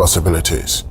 possibilities.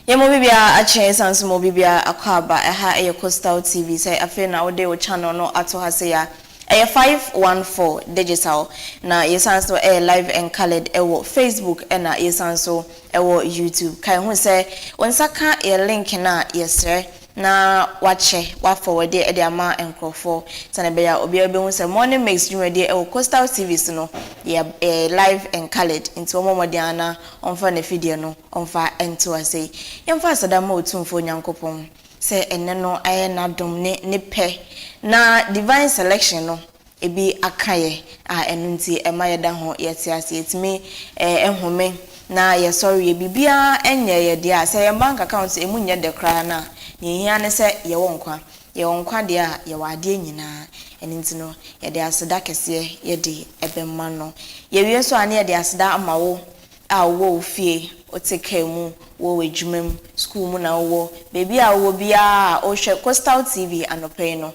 Yemobibia ache sanso mobibia akwaba eha eye Coastal TV say afi na ode o channel no ato ha say ya eye 514 digital na yesanso live and colored ewo Facebook na yesanso ewo YouTube kai hu say wonsaka e link na yesre na wache wa forward e ama enkrofo tane be ya obi hu say morning mix jumede ewo Coastal TV no ye live and colored into omomodiana onfa na video no onfa ento asay yemfa sadama otumfo nyankopon se enne no aye na dom ne pe na divine selection no ebi akaye a enunti emaye da ho yete ase etimi ehome na ye sorry bibia enye ye de ase ye bank account emunye de kra na ne hia ne se ye wonkwa de a ye wade nyina eninti no ye de aseda kese ye de ebemma no ye wie so ane ye de aseda amawo a wo fie oteke mu wo wejumem school mu na wo baby a wo bia o hwe Coastal TV anope no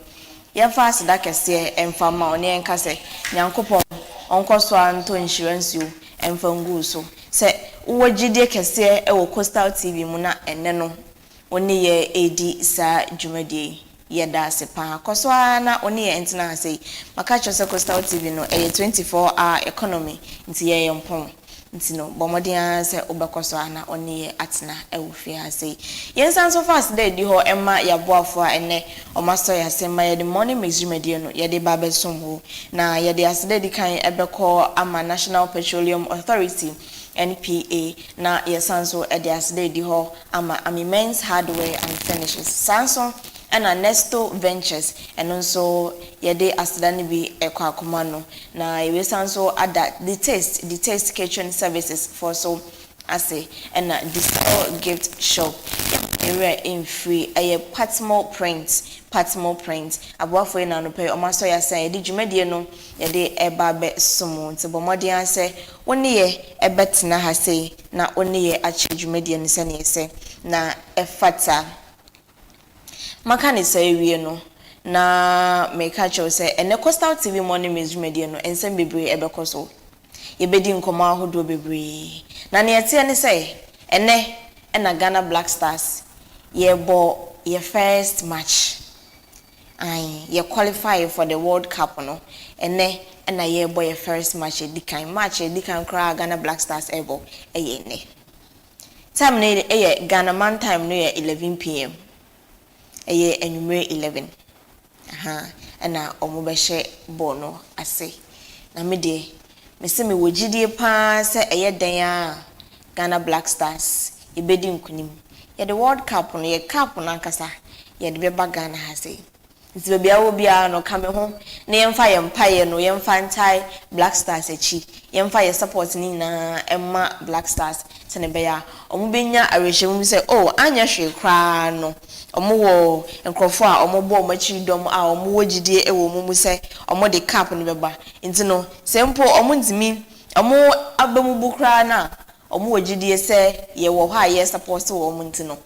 ye fa aseda kese emfa ma oni enka se nyankopon onkoso anto insurance yo emfa ngu so se wo gide kese e wo Coastal TV mu na enne no oni ye edi sa dwumade ye da se pa koso na oni ye entina say maka chose Coastal TV no 24-hour economy nti ye yempon nti no bomodian se obekoso ana oni ye atena ewufi ase yensan so fast day di ho emma ya boafo a ene omaso ya se ma ye the morning meximedie no ye de babesom ho na ye de asede di kan ebeko ama National Petroleum Authority NPA na yensan so e de asede di ho ama Men's Hardware and Finishes Samsung and Nesto Ventures and also yede asdani bi ekwa no na we sanso ada the taste kitchen services for so ase and the gift shop area in free a Patmo print abofo na no pay omaso ya say yede dwumade no yede eba be somo nti bomodian say woni ye ebetena ha say na woni ye achi dwumade no se ne se na efata makani say wie no na meka cho say ene Coastal TV morning news media no ensem bebre ebekoso ye bedi nkoma ahodo bebre na ne yete ne say ene na Ghana Black Stars ye bo ye first match ye qualify for the World Cup no ene na ye bo ye first match edikan kra Ghana Black Stars ebo eye ne time ne eye Ghana man time no ye 11 p.m. eye enumere 11 na omubehye bono ase na me de me se me wogidie pa se eye den a Ghana Black Stars ebedi nkunim ye the World Cup no ye cup na nkasa ye de beba Ghana ha se nti be bia wo bia no ka me ho na yemfa ye mpaye no yemfa ntai Black Stars echi yemfa ye support ni na emma Black Stars se ne be ya omubenya arehwem se anya hwe kra no omo enkrofo a omo bo omachi dom a omo wogidie ewo mumu se omo de cap no beba nti no sempo omo ntimi omo abamu bukra na omo wogidie se ye wo ha ye support wo omo nti no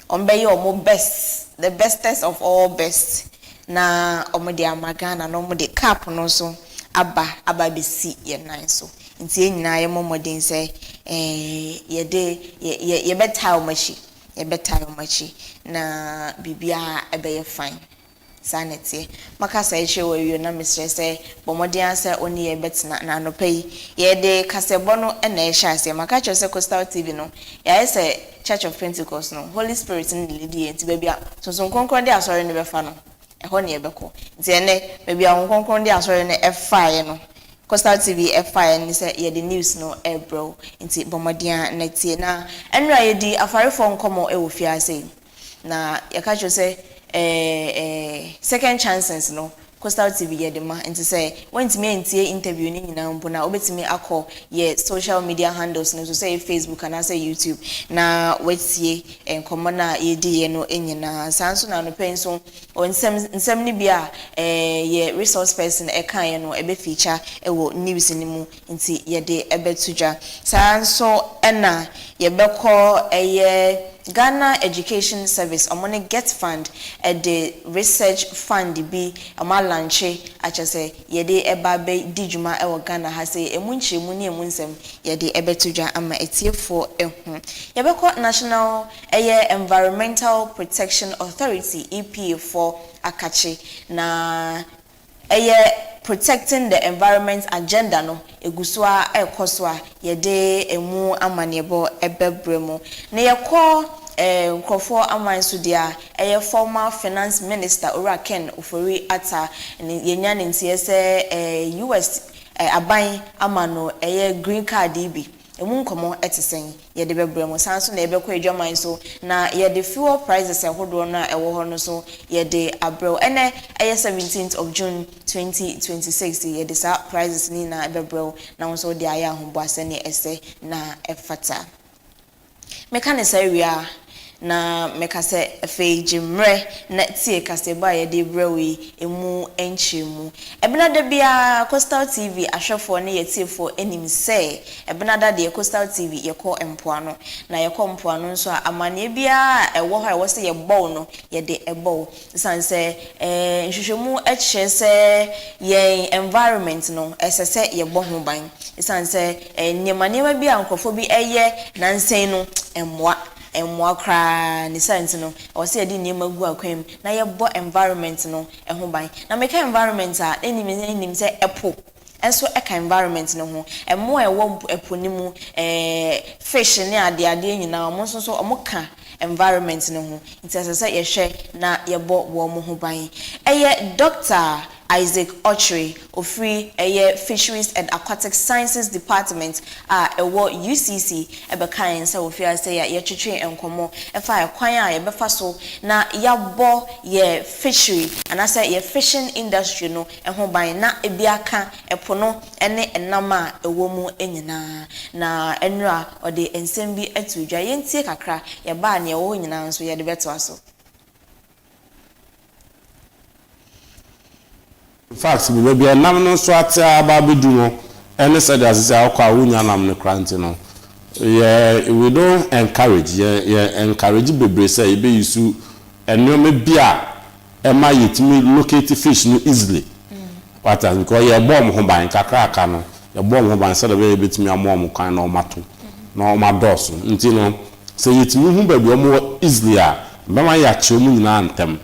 ombe ye omo best the bestest of all best na omo de amagana na omo de cap no so aba besi ye nan so nti enyina ye momodin se ye de ye beta omachi na bibia ebeye fine sanity makasa eche we na misre se bomodian se oni ye betina na anopai ye de kasebo no na e hye makacho se Coastal TV no ya se Church of Pentecost no Holy Spirit ni lead enti bibia sonson konkron de asori ne befa no eho ne ebeko nti ene bibia konkron de asori ne efa no Coastal TV F5 ni se ye the news no bro nti bomodian na tie na enra ye di afarefo nkomo e wo fiase na yakacho se second chances no Coastal TV ye dema nti say wentimi entie interview ni nyina mpo na obetimi akọ ye social media handles no so say Facebook and say YouTube na wetie enkomo na ye di ye no enyina sanso na no penso onsem ni bia ye resource person e kan ye no ebe feature ewo news ni mu nti ye de ebe tuja sanso ena ye beko eye Ghana Education Service omone get fund the research fund bi ama lanche achese yede eba be dijuma ewo Ghana ha say emunche mu ne emunsem yede ebetudwa ama etiefo ehu yebekọ National Environmental Protection Authority EPA for akachi na protecting the environment agenda no egusua ekosua yede emu amanebo ebebremu na yekọ nkrofo amanso dia former finance minister Ora Ken Ofori Atta yenya ntie se US aban amano green card ibi emu nkomo etesen yede bebremu sanso na ebekọ edwaman so na yede fuel prices ehodo na ewo ho no so yede abrel ene 17th of June 2026 yede sa prices ni na ebebrel na so de aya ho boase ne ese na efata mekane saria na mekase fejimre na tie kaseba yede brewi emu enchimu ebenada bia Coastal TV ahwefo ne yetiefo enim se ebenada de Coastal TV yekọ empoano na yekọ empoano nso amane bia ewo ha ewo se yebọ no yede ebo sanse nhwehwemu eche se ye environment no esese yebọ ho ban sanse nyemane bia nkofo bi eye nansen no emwa kra ni science no o se edi niema gu akwam na yebo environment no eho ban na meka environment a enim se epo enso eka environment no ho emo ewo epo ni mu fish ni ade nyina omo so omo ka environment no ho ntse ye hwe na yebo wo mo ho ban Dr. Isaac Ochre ofri Fisheries and Aquatic Sciences Department ewo UCC ebekan say ofia say ye twetwe enkomo efa ekwan a yebefa so na yabo ye fishery and say ye fishing industry no eho ban na ebiaka epo no ene enama ewo mu enyina na enra ode ensem bi atudwa yentie kakra ye ba na ewo nyina nso ye de beto aso. In fact, we will be a nominal swat babiduno, and said as I call Unyanam the Crantino. Yeah, we don't encourage, encourage baby say, be you sue, and no me beer, and my it me locate fish no easily. What I call your bomb home by Cacracano, your bomb home by said a baby to me a mom kind of matu, no my dorsal, until say it me baby more easily. Mama ya chumu anthem.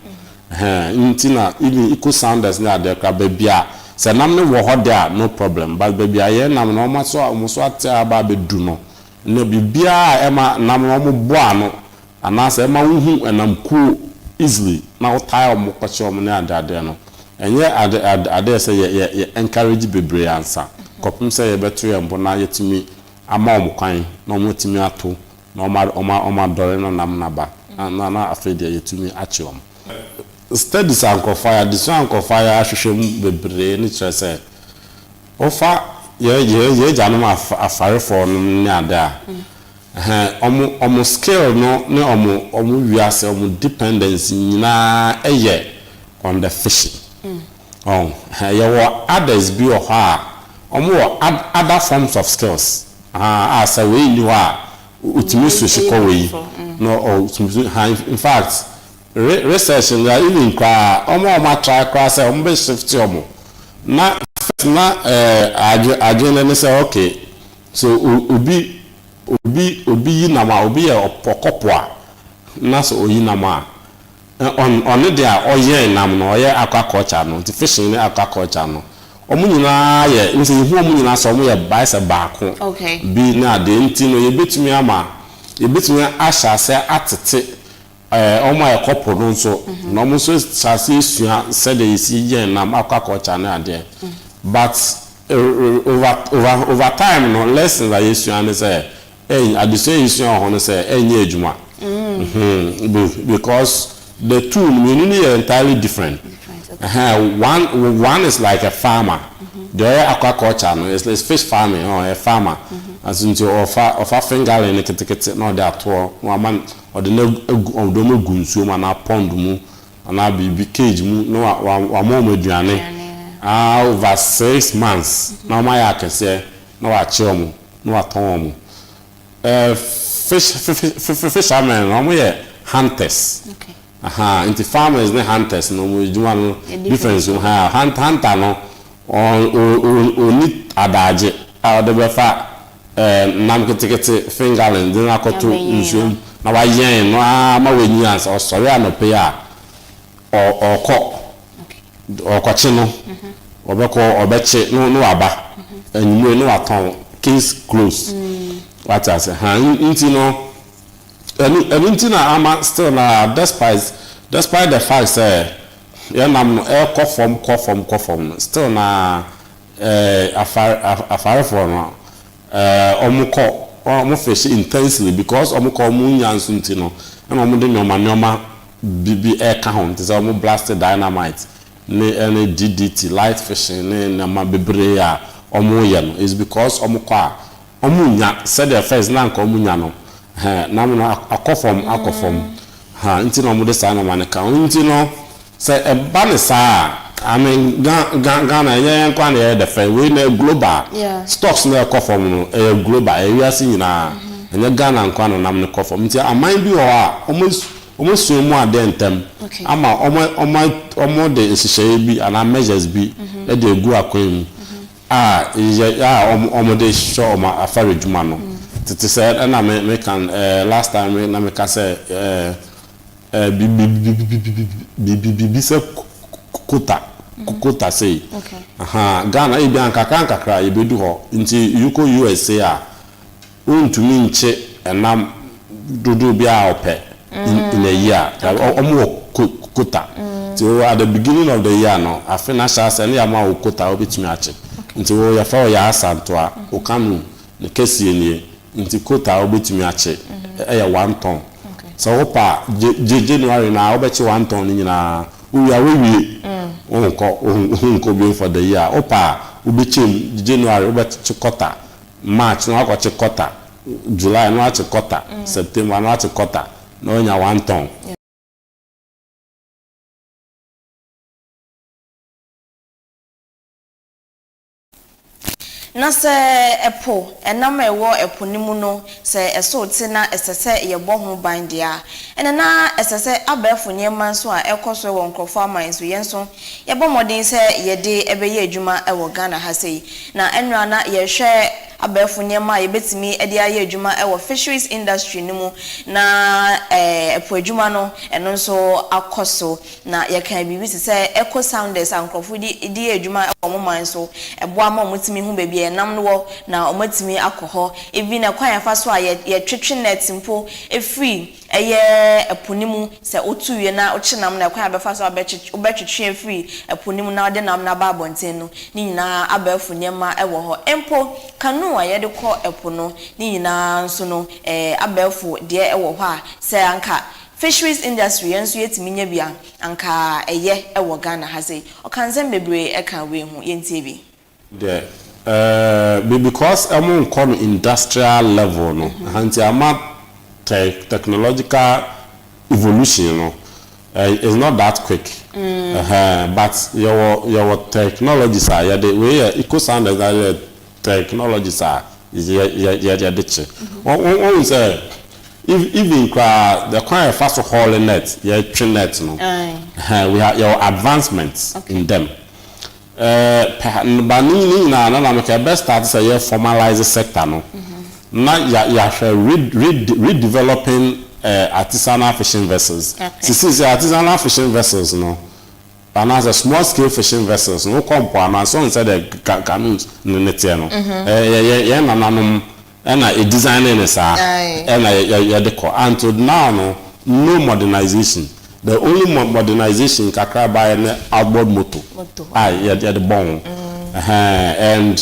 Intina even eco sounders na de ka bebia se nam ne wo hode no problem but bebia ye nam no ma so almost at aba bedu no no bibia ema nam no mo boa no anase ema wuhu enam ku easily na wo tie mo kwache mo ne adade no enye ade se ye encourage bebre answer kopim se ye beto ye mbo na yetimi ama mo kwan na mo timi ato na oma dore no nam na ba na afede yetimi achi om studies anko fire this anko fire ahwehwem bebre ni kire say ofa ye janu afare for no ni ada omo skill no ne omo wiase omo dependence nyina eye on the fishing ye wo others be o ha omo other forms of skills as a way you are utimi so shiko we no in fact research in the even kwa omo try kwa say omo be shift omo na agene ne say okay so obi yinama obi e opokopo a na so oyinama on there oye nam no oye aquaculture no the fishing ne aquaculture no omo nyina ye nse hu omo nyina so omo ye baise baako okay bi na de ntino ye betumi asha say atete omo e couple no so no mo so sase sua said dey see yen na aquaculture na ade but over time no lesson that yesu and say adise yesu on say enye adwuma because the two meaning is entirely different. One is like a farmer. The other aquaculture no is fish farming or a farmer. As into offer fingerling it no they at all. One man or the no gunsu man a pond mu and I be cage mu no one more mediane. Over 6 months. Now my can say no a chum no at home. Fishermen no we hunters. Okay. Into farmers ne hunters no we do one difference hunter no or need adaje the befa nam ketekete fingerling then akoto nsuo na wa yen no ma we nyians or sorry anope a or kwache no obeko obeche no aba enyimu no aton case close what I say into no anything I'm still despite the fact say I'm cough from still na afare for no omuko fish intensely because omuko munyansu ntino na omu de nyoma bibi air count is omu blasted dynamite ne DDT light fishing ne na bebre a omu ye no is because omuko a omunya said the first na nko omunya no na mo akofom ntino omu de sa na maneka ntino say a banisa I mean Ghana yen kwa na the first we na global stocks na akofom no global area si na enya Ghana nkwa no nam ne kofom nti aman bi o a almost mu adentem ama omo de nsihye bi ana measures bi e de egu akwam omo de show ma afare djuma no tete say na me can last time na me ka say bi se kota say Ghana e bi ankakra e bedu ho nti yuko USA a untumi nche enam dodo bi a ope in a year quota so at the beginning of the year no a financial say na ma quota obetumi ache nti wo ya fa ya asanto a o kanu ne kesi enie nti quota obetumi ache e ya 1 ton so opa January na obechi 1 ton ni na we are we onko be for the year opa obechi January obechi quota March no akwachi quota July no achi quota September no achi quota no nya 1 ton na se epo enam ewo epo nimu no se eso tina esese yebo ho ban dia ene na esese abafo nyema nso a ekoso ewo nkrofo aman so yenso yebo modin se yede ebeye adwuma ewo Ghana ha sei na enwa na yehwe abafo nyema yebetimi ede aye adwuma ewo fisheries industry nimu na epo adwuma no eno nso akoso na yekan bibi se eco sounders ankrofo di adwuma ewo moman so ebo ama mutimi hu bebi nam no na omatimi akoho even na kwan afa so a ye twetwe net mpo efree eye eponimu se otuye na ochinam na kwan abefa so obetwetwe efree eponimu na ode nam na ba bonten no ni nyina abafu nyema ewo ho empo kanu a ye de kọ epo no ni nyina nso no abafu de ewo ho a se anka fisheries industry yenso yetimi nya bia anka eye ewo Ghana ha sei okanzem bebre eka we hu yentie bi there because I'm on industrial level no hanti ama technological evolution no is not that quick but your technologies are the way eco sounders are technologies are is the ditch one say even the kind of fast hauling net train net no we have your advancements in them banini na make best start say formalize sector no na ya redeveloping artisanal fishing vessels since artisanal fishing vessels no and as a small scale fishing vessels no compo and so inside the canoes nete no na nanum and a designing is and ya deco until now no modernization. The only modernization kakra by an outboard motor. Yeah, the bone. And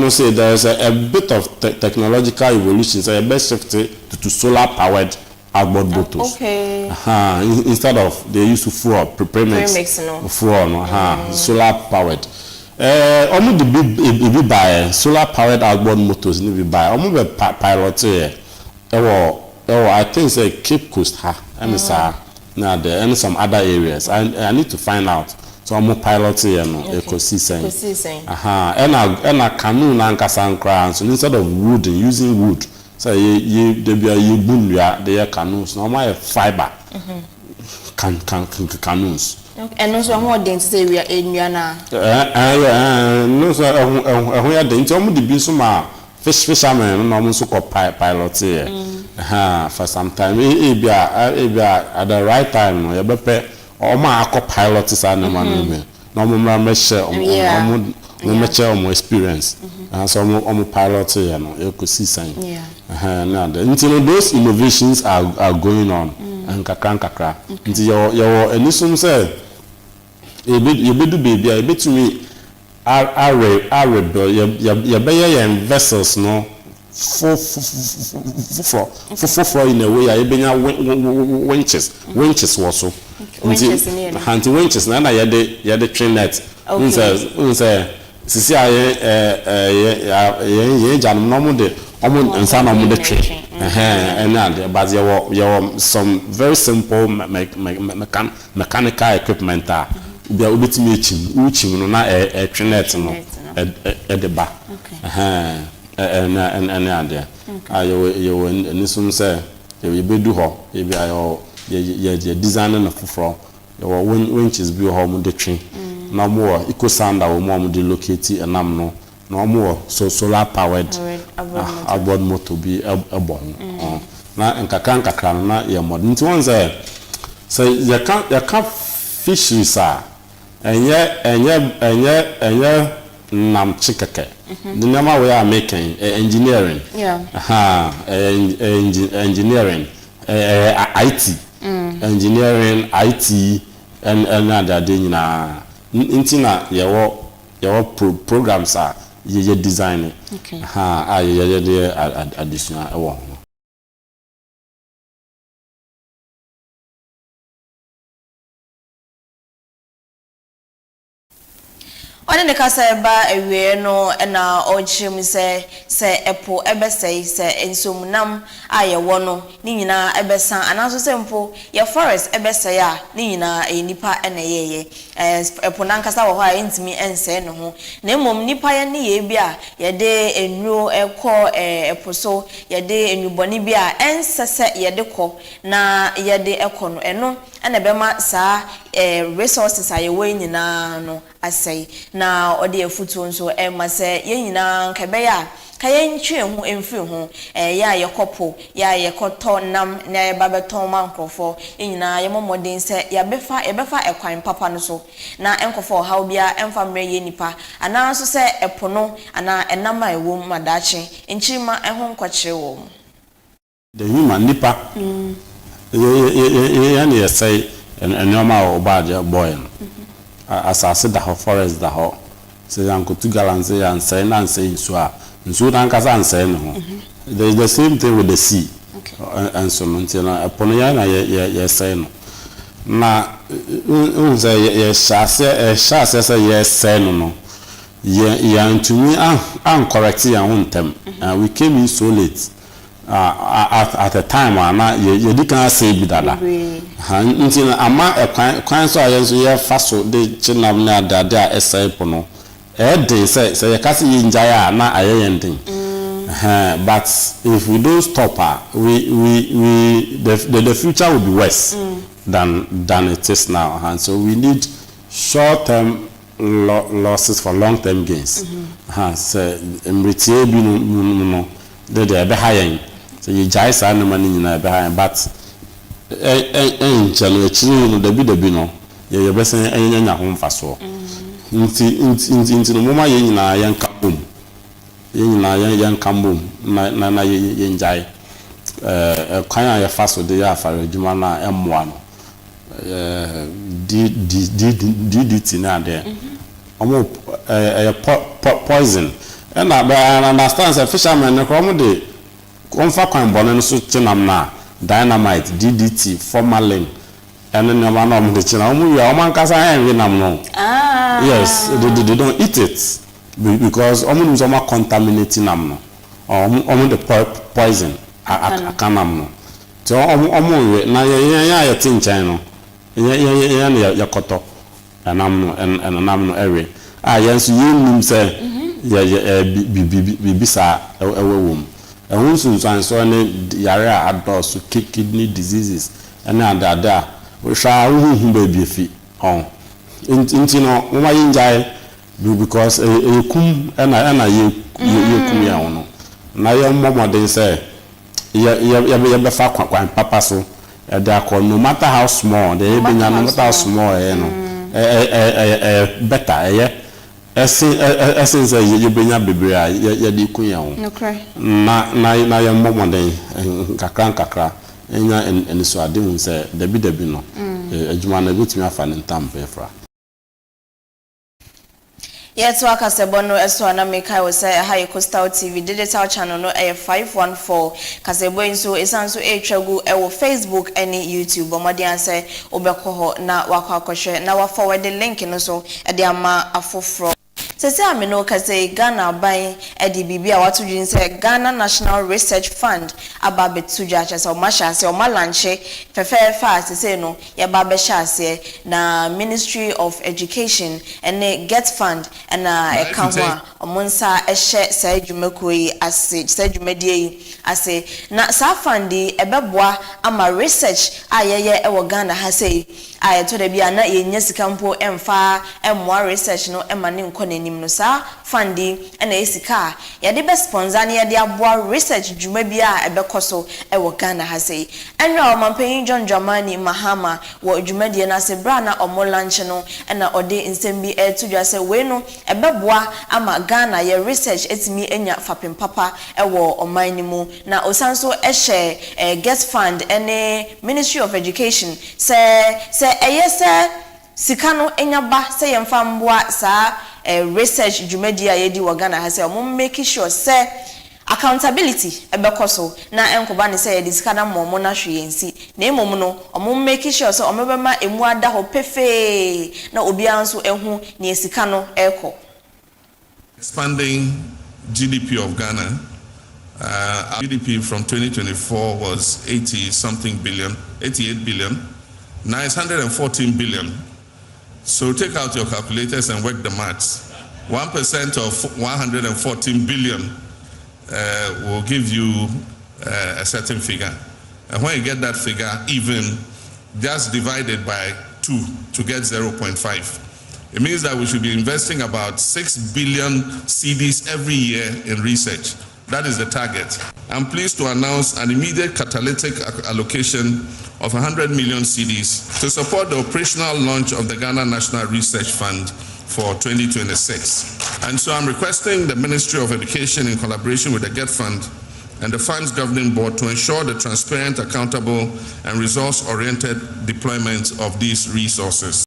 no say there's a bit of technological evolution. So best shift to solar powered outboard bottles. Okay. Instead of they used to fuel premix no. fuel no. Solar powered. Almost the big buy solar powered outboard motors ni be buy. Almost be pilot here. I think say Cape Coast and now there and some other areas. I need to find out. So I'm pilot here no ecosystem. And a canoe na nkasa so instead of wood using wood. So you boom the canoes. Normal fiber. Canoes. And also more than say we are in Yana. No so we are den so the be so ma fishermen no so called pilot here. For some time e be at the right time no you be or my pilot is an man. No more share more experience. And so I'm pilot here, you could see sign. Until those innovations are going on and kakra. Until your initial say, you be do baby, I bet to me are vessels no. For in a way I been winches was so hunting winches na ya de train net unse sisi jam no mo de nsa na mo de train and but you some very simple mechanical equipment be obetimi uchim no na train net no de ba and there you and some say you be do ho you be your design na fufro your winches be ho the train no more eco sound that we de locate enam no more so solar powered outboard motor be a bon na nkakra na your modern one say you can't fisheries enye nam chikeke the number we are making engineering engineering IT engineering IT and other thing na intina your programs are you designing you additional One the kasa ba ewe no na ochim se epo ebesai se ensomunam aye wono ni nyina ebesan anaso se mpo ye forest ebesai a ni nyina enipa na yeye epo nankasa wo ha entimi ense no ho na mom nipa ye ne ye bia ye de enuro ekọ epo so ye de enuboni bia ensese ye de kọ na ye de ekọ no eno na bema sa resources aye we nyina no asai na odi efutu nso ma se ye nyina nkebe ya ka ye ntwe hu emfiri hu ya ye kopo ya ye koto nam na ye ba beton mankrofo nyina ye momodin se ya befa ekwan papa no so na enkofo ha obia emfa mre ye nipa ana so se epono ana enama ewo madache nchima eho nkwakyere wo the human nipa ye say enoma obaje boy asase da ho forest da ho se yanko tu galanze yan say na say so a nso dan kasa ansay no there is the same thing with the sea and so until upon ya na ye say no na unza ye shase say ye say no ye antumi an correct ya hontem we came in so late at a time na ye di kan say bi dada until ama kwan so aye so ye faso de chinam na dada esai pono dey say ye kasi ye njaya na aye yendin but if we don't stop the future will be worse than it is now, and so we need short-term losses for long-term gains. So MRTA bi no de be high. So you jai sa no money na be high, but chalo echi no debi no ye be say enya ho mfaso. Nti no mama ye nyina yan kabum. Ye nyina yan kambum na ye njai. Kwan ya faso de ya afare adwuma na emmoa no. DDT na there. Poison. And I understand that fishermen come de comfort kwan bono so chinam na dynamite, DDT, formalin, and then man of the china. No. Yes, they don't eat it because almost contaminating them almost the poison. I can't. So almost na ya tin China. Ya koto and I'm area. Yes, you say bibisa womb. And once and so yare adults kidney diseases and other we shall baby feet on. Into no my enjoy because a kum and I kum ya na your mama then say ya be fa kwan papa so no matter how small they be no matter how small better essence you bring up bebre ya di kun ya na ya mama then kakra enya en so ade hun say debi no adwuma na betumi afa ne ntampe fra. Yes, Wakasebono Eswana Meka was a high coastal TV digital channel no a 514 Kasebo inso esanso e tragu e Facebook any YouTube bomadian say obekoho na wakakoshe na wa forward the link no so e de ama afofro sese ameno kase Ghana ban e di bibia watu dwin say Ghana National Research Fund aba betuja chase o masha se o malanche fefefa sese no ya ba be shase na Ministry of Education and Get Fund and ekanwa omonsa ehye say dwumakoyi ase say dwumadie ase na sa fundi ebeboa ama research ayeye e wo Ghana ha say ayeto da bia na yenya sikampo emfa emwa research no emane nkonanim no sa fundi na esika ya de be sponsor na ya de aboa research dwuma bia ebekoso e wo Ghana ha say enra omampanyin John Dramani Mahama wo dwumadie na se bra na omolanche no na ode insembi e tudwa se we no ebeboa ama Ghana ye research etimi enya fapem papa ewo omanimu na osanso ehye Get Fund ene Ministry of Education se eyese sikano enya ba se yemfa mboa sa research dwumadi ayedi wo Ghana ha se o make sure se accountability ebekoso na enkoba ne say diskana momo na hweyensi na emom no omo make sure so omebema emu ada ho pefe na obi anso ehu ne esika no eko. Expanding GDP of Ghana, our GDP from 2024 was 88 billion, now it's 114 billion. So take out your calculators and work the maths. 1% of 114 billion will give you a certain figure. And when you get that figure, even just divided by 2 to get 0.5. It means that we should be investing about 6 billion cedis every year in research. That is the target. I'm pleased to announce an immediate catalytic allocation of 100 million cedis to support the operational launch of the Ghana National Research Fund for 2026. And so I'm requesting the Ministry of Education in collaboration with the Get Fund and the Fund's Governing Board to ensure the transparent, accountable, and resource-oriented deployment of these resources.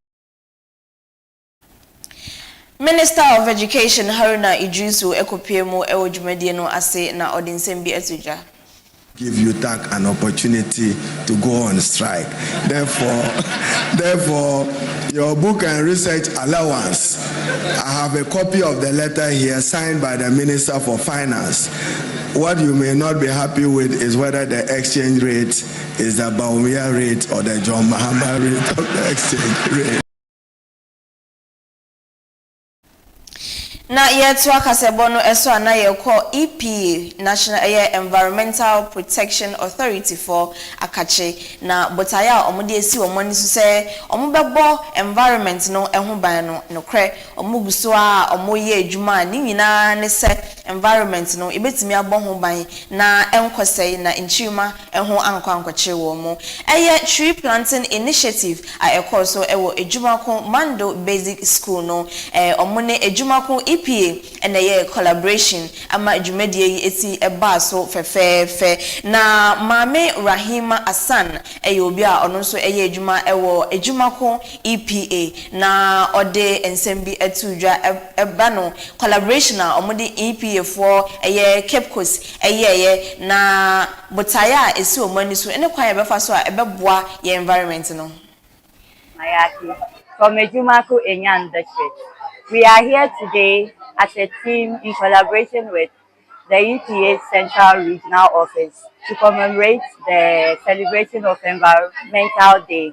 Minister of Education Haruna Idrisu Ekopiemu Ewojumedie no ase na odinsembi etuja. Give you TAC an opportunity to go on strike. Therefore, your book and research allowance, I have a copy of the letter here signed by the Minister for Finance. What you may not be happy with is whether the exchange rate is the Baumia rate or the John Mahama rate of the exchange rate. Na yetu akasebono eso anaye ko EPA National Environmental Protection Authority for akache na botaya omode esi omoni so se omobebo environment no eho ban no nokre omoguso a omoye adwuma ni nyina ne se environment no ebetimi aboho ban na enkosei na nchima eho ankwankwache wo mu tree planting initiative a ekoso ewo adwuma ko Mando Basic School no omone adwuma ko EPA and a collaboration ama adwumadie eti eba so fefefe na Mame Rahima Asan obi a ono so adwuma ewo adwumako EPA na ode ensembi etudwa eba no collaboration a omode EPA for Cape Coast na botaya esi omani so ene kwan ebefa so a ebeboa ye environment no. Mayaki from Ejumako Enyan District. We are here today as a team in collaboration with the EPA Central Regional Office to commemorate the celebration of Environmental Day.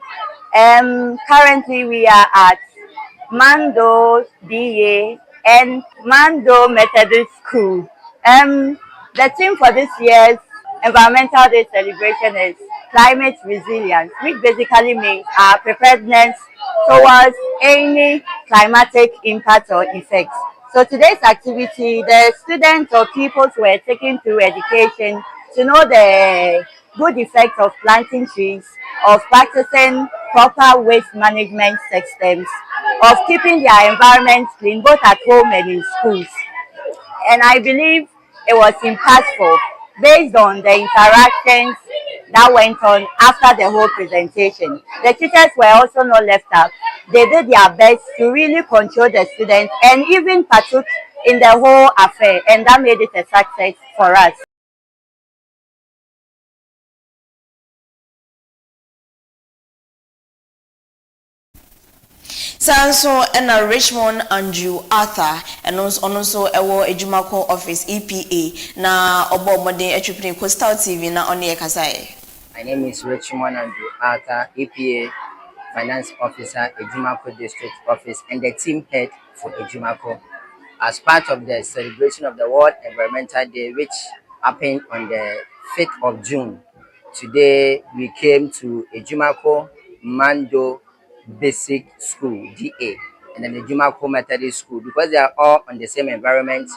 Currently we are at Mando DA and Mando Methodist School. The theme for this year's Environmental Day celebration is climate resilience, which basically means our preparedness towards any climatic impact or effects. So today's activity, the students or pupils were taken through education to know the good effects of planting trees, of practicing proper waste management systems, of keeping their environment clean both at home and in schools. And I believe it was impactful based on the interactions that went on after the whole presentation. The teachers were also not left out. They did their best to really control the students and even partook in the whole affair, and that made it a success for us. Sanso and Richmond Andrew Arthur and also ewo Ejumako office EPA na obo modern etripini Coastal TV na oni ekasai. My name is Richmond Andrew Arthur, EPA Finance Officer, Ejumako District Office, and the team head for Ejumako. As part of the celebration of the World Environmental Day, which happened on the 5th of June, today we came to Ejumako Mando Basic School, DA, and then the Ejumako Methodist School. Because they are all on the same environment,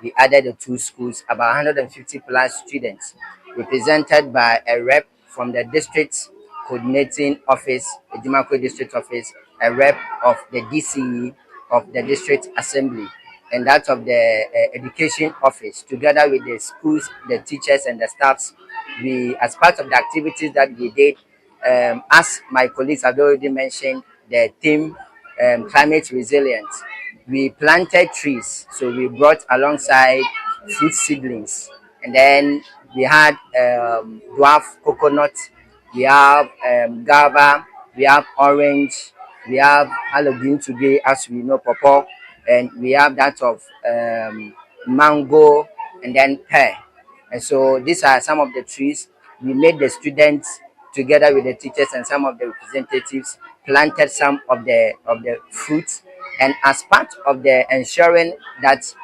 we added the two schools, about 150 plus students, represented by a rep from the district coordinating office, the Ejumako District Office, a rep of the DCE of the District Assembly, and that of the Education Office, together with the schools, the teachers, and the staffs. We, as part of the activities that we did, as my colleagues have already mentioned, the theme climate resilience. We planted trees, so we brought alongside fruit seedlings, and then we had dwarf coconut, we have guava, we have orange, we have allogreen today, as we know, pawpaw, and we have that of mango, and then pear. And so these are some of the trees. We made the students, together with the teachers and some of the representatives, planted some of the fruits. And as part of the ensuring that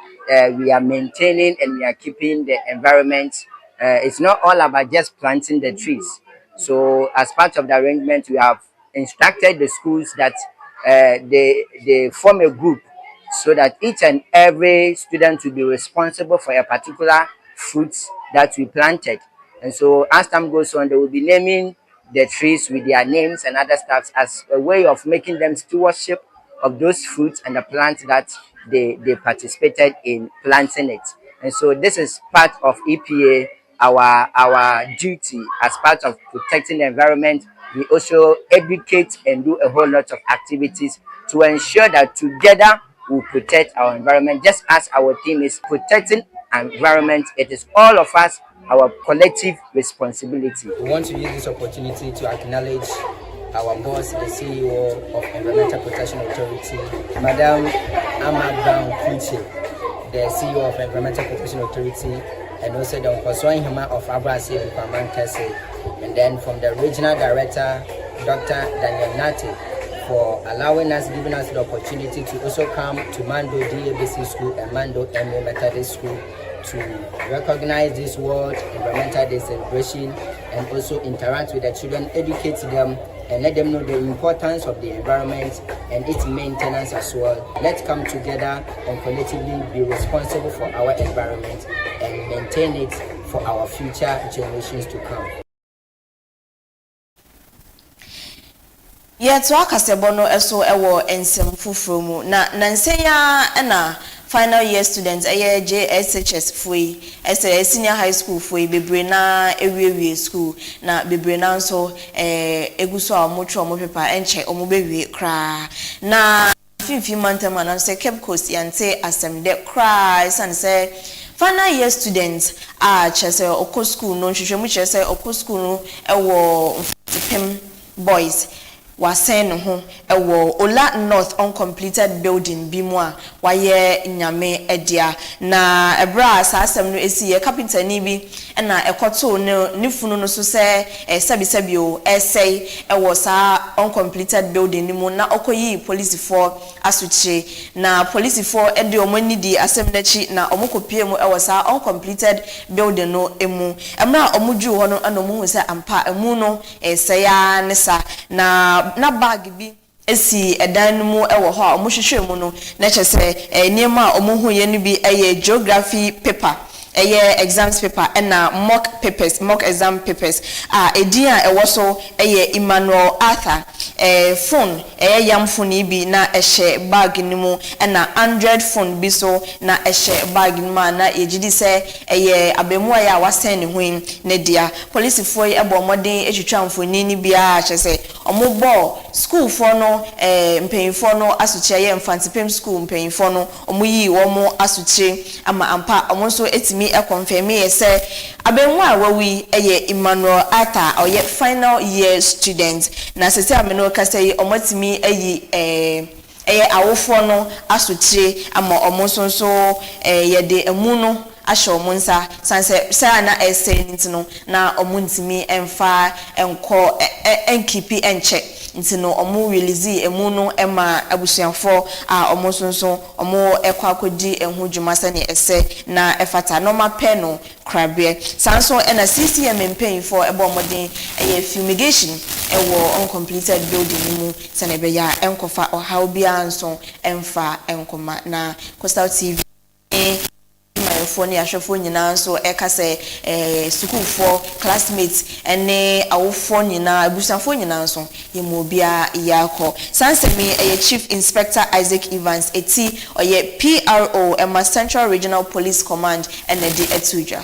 we are maintaining and we are keeping the environment, it's not all about just planting the trees. So as part of the arrangement, we have instructed the schools that they form a group so that each and every student will be responsible for a particular fruit that we planted. And so as time goes on, they will be naming the trees with their names and other stuff as a way of making them stewardship of those fruits and the plants that they participated in planting it. And so this is part of EPA, our duty as part of protecting the environment. We also educate and do a whole lot of activities to ensure that together we protect our environment. Just as our team is protecting our environment, it is all of us, our collective responsibility. We want to use this opportunity to acknowledge our boss, the CEO of Environmental Protection Authority, Madam Ama Brown Kuche, the CEO of Environmental Protection Authority, and also the Nkoswan Hima of Abrasi Bukaman Kese, and then from the Regional Director, Dr. Daniel Nati, for allowing us, giving us the opportunity to also come to Mando DABC School and Mando MA Methodist School to recognize this World Environmental Day celebration and also interact with the children, educate them, and let them know the importance of the environment and its maintenance as well. Let's come together and collectively be responsible for our environment and maintain it for our future generations to come. Yet to akasebono eso ewo ensem fufromu na nanseya na final year students JSHS foi senior high school foi bebre na ewie school na bebre na nso eguso a omotwe omopepa enche omobewie kra na fifi mantama na se Cape Coast yante asemde kra say final year students chese oko school no hwehwemu chese oko school no ewo pem boys wasen ho ewo Ola North uncompleted building bi mu a waye nyame edia na ebra asasem no esiye carpenter ni bi na ekoto ne funu no so se sabi o essay ewo sa uncompleted building ni mu na okoyi police for asuche na police for ede omani di asem nachi na omokopie mu ewo sa uncompleted building no emu emra omudwu ho no anomu hu se ampa emu no ya nesa na bag bi esi edan mu ewo ho a omuhwehwe mu no na kyese niema a omuhu ye no bi geography paper exams paper na mock exam papers edin a ewo so Emmanuel Arthur phone yam phone bi na bag ni mu na 100 phone bi so na bag ni ma na yegidi se abemu ya wasen ne hoin ne dia police for ebo modern etwitwa mfoni ni bia kyese omobo school for no mpanyinfo no asuche mfantipem school mpanyinfo no omuyi wo mo asuche ama ampa omo so etimi confirm say abenwa wawi Emmanuel Arthur oye final year student na sese ameno kasey omotimi awofo no asuche ama omo so yede emu no asho munsa sanse sa na ntino na omuntimi emfa enko enkipi enche ntino omu release emu no ema abusuafo omo sonso omo ekwakodi enhu dwumasa ne na efata normal pen no krabie sanso na CCM mpanyinfo ebo modern fumigation ewo uncompleted building mu sanebe ya enkofa ohaw bia nso emfa enkoma na Coastal TV phone yahwefo nyina so ekase school for classmates ene awofo nyina abusafo nyina so yemobia yakọ sansemi Chief Inspector Isaac Evans eti oye PRO Emma Central Regional Police Command ene di etuja.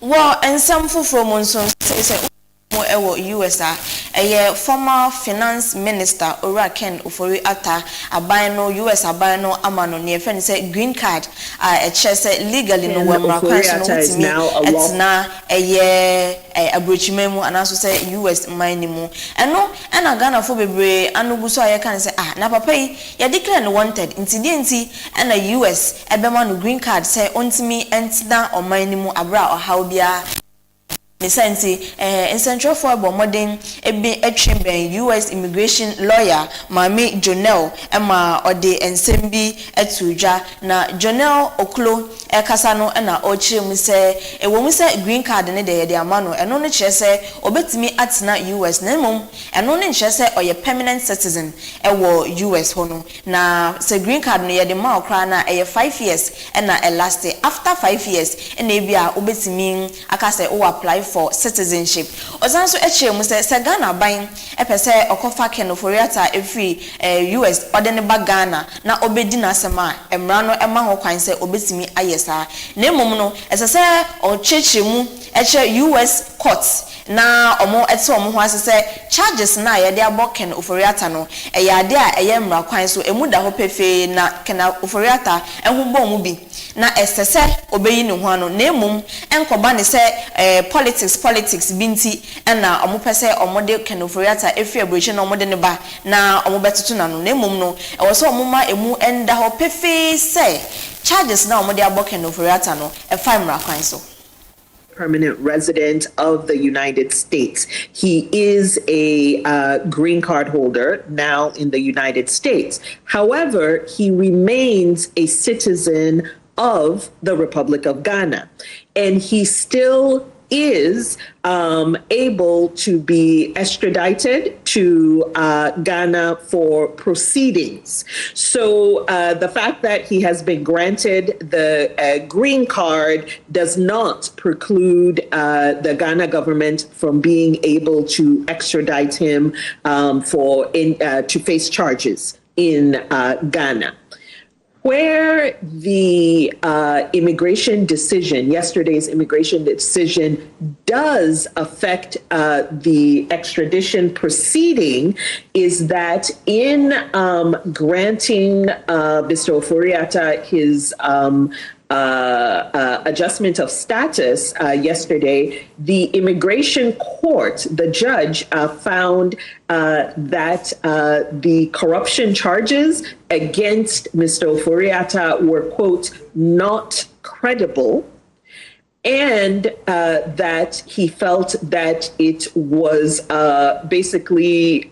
Well, and some from Monson say US former finance minister Ora Ken Ofori Atta abano US abano amano near friend say green card a chess legally no it's na a bridge memo and also say US minimum and no and a Ghana for bebre and so I can say na papa ya declare wanted incidenti and a US ebema no green card say ontimi entina or minimum abra or how bia Mesenti nsentro for bomodin ebi etwemben US immigration lawyer Mami Jonel ema ode ensem bi etudwa na Jonel Oklo ekasa no na ochire mu se ewo mu se green card ne de amano eno no kire se obetimi atena US na mom eno ne kire se oye permanent citizen ewo US hono na se green card no ye de ma okra na 5 years na last after 5 years na ebia obetimi akase o apply for citizenship. Ozanso echire mu se Ghana ban epese okofa kenoforiata every US odene ba Ghana na obedi na asema emra no ema ho kwan se obetimi ayesa na emom no esese ochechire mu eche US courts na omo etse omo ho asese charges na ye de aboken oforiata no eyade a eye mra kwan so emuda ho pefe na kena oforiata ehubọ mu bi na esese obeyi ne ho ano na emom enkoba ne se politics binti na omo pese omo de kenoforiata efi abrochin na omo de ne ba na omo betutu na no na emom no ewo so omo ma emu enda ho pefe se charges na omo de aboken oforiata no efa mra kwan so. Permanent resident of the United States. He is a green card holder now in the United States. However, he remains a citizen of the Republic of Ghana, and he still is able to be extradited to Ghana for proceedings. So the fact that he has been granted the green card does not preclude the Ghana government from being able to extradite him to face charges in Ghana. Where the immigration decision, yesterday's immigration decision, does affect the extradition proceeding is that in granting Mr. Ofori-Atta his adjustment of status yesterday, the immigration court, the judge found that the corruption charges against Mr. Ofori-Atta were, quote, not credible, and that he felt that it was basically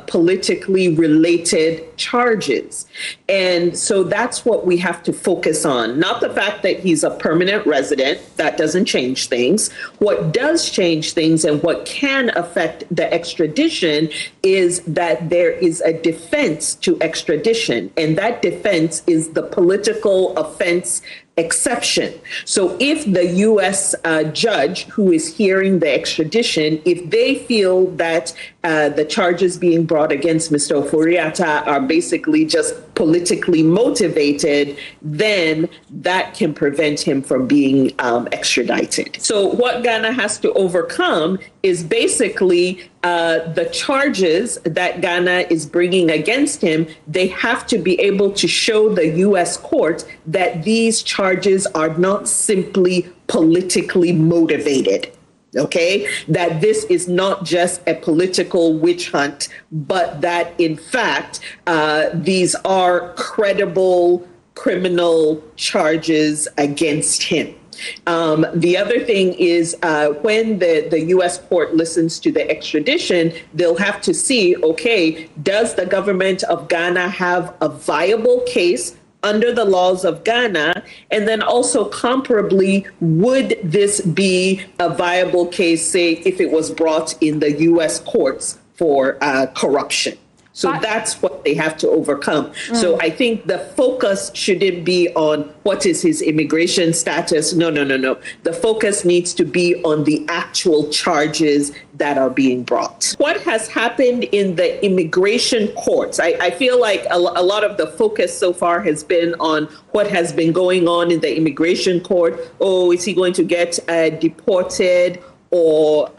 politically related charges. And so that's what we have to focus on, not the fact that he's a permanent resident. That doesn't change things. What does change things and what can affect the extradition is that there is a defense to extradition, and that defense is the political offense exception. So if the U.S. Judge who is hearing the extradition, if they feel that the charges being brought against Mr. Ofori-Atta are basically just politically motivated, then that can prevent him from being extradited. So what Ghana has to overcome is basically the charges that Ghana is bringing against him. They have to be able to show the U.S. court that these charges are not simply politically motivated. Okay, that this is not just a political witch hunt, but that in fact these are credible criminal charges against him. The other thing is when the U.S. court listens to the extradition, they'll have to see, okay, does the government of Ghana have a viable case under the laws of Ghana? And then also comparably, would this be a viable case, say, if it was brought in the U.S. courts for corruption? So that's what they have to overcome. So I think the focus shouldn't be on what is his immigration status. No. The focus needs to be on the actual charges that are being brought. What has happened in the immigration courts? I feel like a lot of the focus so far has been on what has been going on in the immigration court. Oh, is he going to get deported or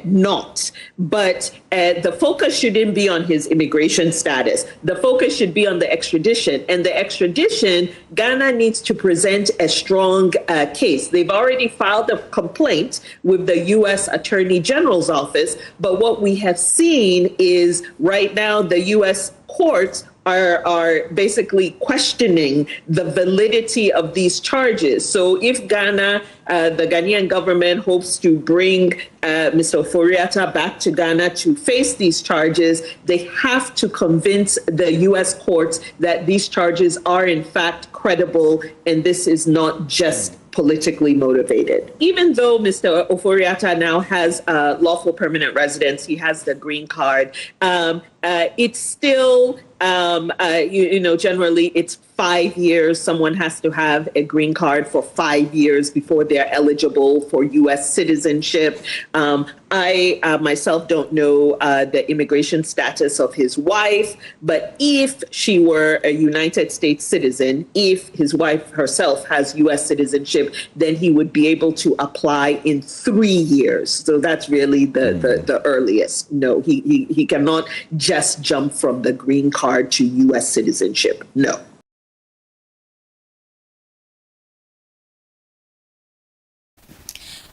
not? But the focus shouldn't be on his immigration status. The focus should be on the extradition. And the extradition, Ghana needs to present a strong case. They've already filed a complaint with the U.S. Attorney General's office. But what we have seen is right now the U.S. courts are basically questioning the validity of these charges. So if Ghana, the Ghanaian government hopes to bring Mr. Ofori-Atta back to Ghana to face these charges, they have to convince the U.S. courts that these charges are in fact credible and this is not just politically motivated. Even though Mr. Ofori-Atta now has lawful permanent residence, he has the green card, it's still, generally it's 5 years. Someone has to have a green card for 5 years before they're eligible for U.S. citizenship. I myself don't know the immigration status of his wife, but if she were a United States citizen, if his wife herself has U.S. citizenship, then he would be able to apply in 3 years. So that's really the earliest. No, he cannot just jump from the green card to U.S. citizenship. No.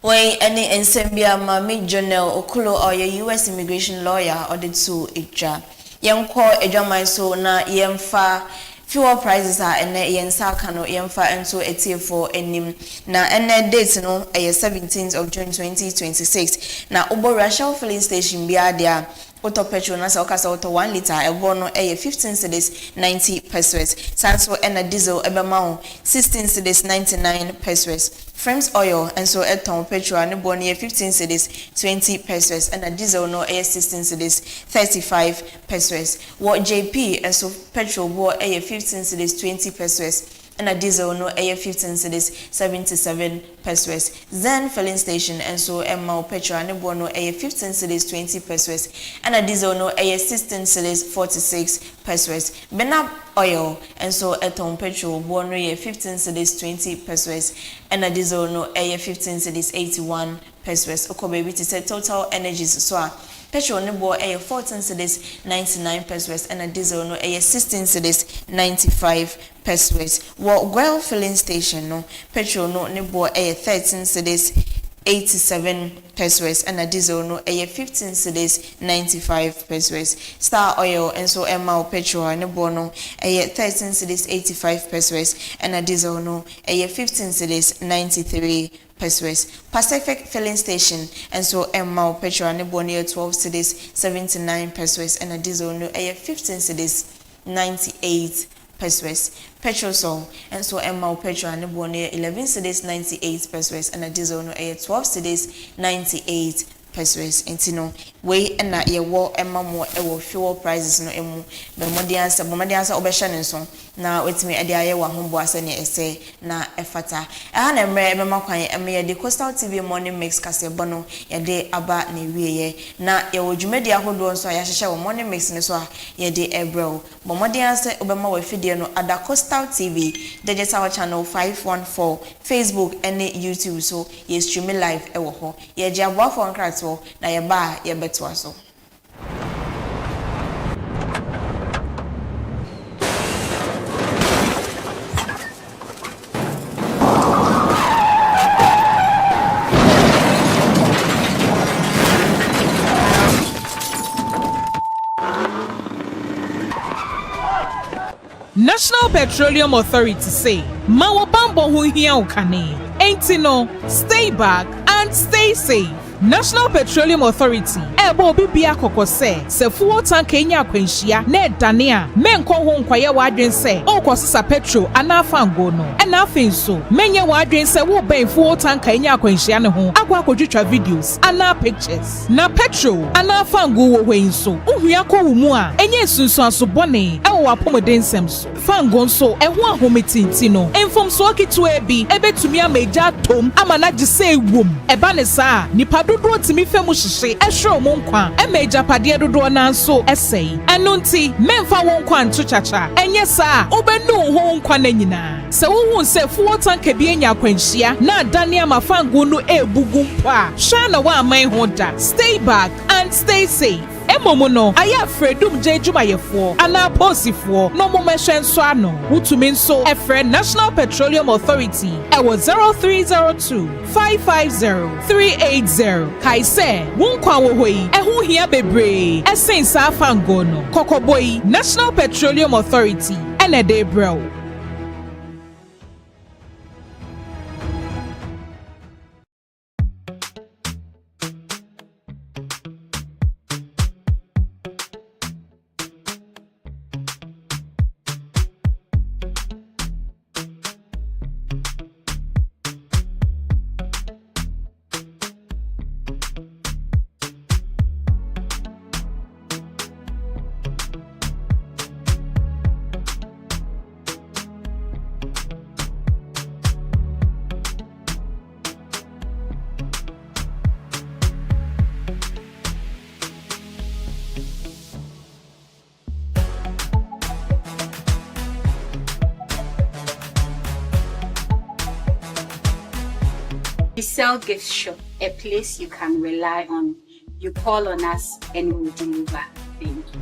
Way any ensembia Mami Jonel Okulo or your US immigration lawyer or the two eja. Young call a drama so na yemfa fuel prices are and yensa kano yemfa and so for enim na ene date no 17th of June 2026. Na Obo Russia filling station bia there. Auto petrol na sa auto 1 liter ebo no 15 cedis 90 pesos. Sanso and a diesel ebema 16 cedis 99 pesos. Frames oil and so eton petrol and bo 15 cedis 20 pesos and a diesel no 16 cedis 35 pesos. What JP and so petrol bo 15 cedis 20 pesos. And a diesel no 15 cedis 77 pesos. Zen filling station and so Emma petrol and bo no 15 cedis 20 pesos. And a diesel no 16 cedis 46 pesos. Benap oil and so eton petrol bo no 15 cedis 20 pesos. And a diesel no 15 cedis 81 pesos. Oko baby to say total energies so petrol no bo 14 cedis 99 pesos and a diesel no 16 cedis 95 pesos. Well filling station no petrol no bo 13 cedis 87 pesos and a diesel no 15 cedis 95 pesos. Star oil and so Emma petrol no bo no 13 cedis 85 pesos and a diesel no 15 cedis 93 pesos. Pacific filling station and so Emma petrol and bo 12 cedis 79 pesos and a diesel no 15 cedis 98 pesos. Petrol so and so Emma petrol and bo 11 cedis 98 pesos and a diesel no 12 cedis 98 pesos. Intino we na ye wo Emma mo fuel prices no emu be modiansa obesha nso na wetimi ade aye wa hombo asane ese na efata na emre be makwan ye de Coastal TV morning mix kasebo no ye de aba na wieye na ye wodwumadi ahodo nso ya hyehye wo morning mix ne so ye de ebrel bo modiansa obema wa fidie no ada Coastal TV digital channel 514 Facebook and YouTube so ye stream live e wo ho ye je aboafo nkrato na ye ba ye beto aso. National Petroleum Authority say, Mawa Bambo hu hiya ukane. Ain't no, stay back and stay safe. National Petroleum Authority ebo bibia kokose se fuel tank enya kwenhia na edane a menko ho nkwaye wadwen se okosesa petrol anafa ngo no na afin so menye wadwen se wo ben fuel tank enya kwenhia ne ho akwa kodwitwa videos ana pictures na petrol anafa ngo wo hwen so uhua ko wo mu a enye sunsu aso bone ewo apomodensem so fango so eho ahometinti no enfom so akitu ebi ebetumi ameja tom ama na gise ewom eba ne saa nipa dodo timi femu hyehye ehwe mo nkwa emeja pade dodo na nso esei eno nti memfa won nkwa nto chacha enye saa obenu ho nkwa na nyina se wo hu se fuo tanka bi enya kwanhia na dane amafango no ebugu mpo a hwa na wa aman ho da. Stay back and stay safe. Emomo no aya fredum je dwumayefo ana posifo no mo mehwe nso ano wutumi nso efre National Petroleum Authority ewo 0302 550 380 kaise wonkwa wo hoi ehu hia bebre esensa afango no kokoboi National Petroleum Authority enede bro. We sell gift shop, a place you can rely on. You call on us and we'll deliver. Thank you.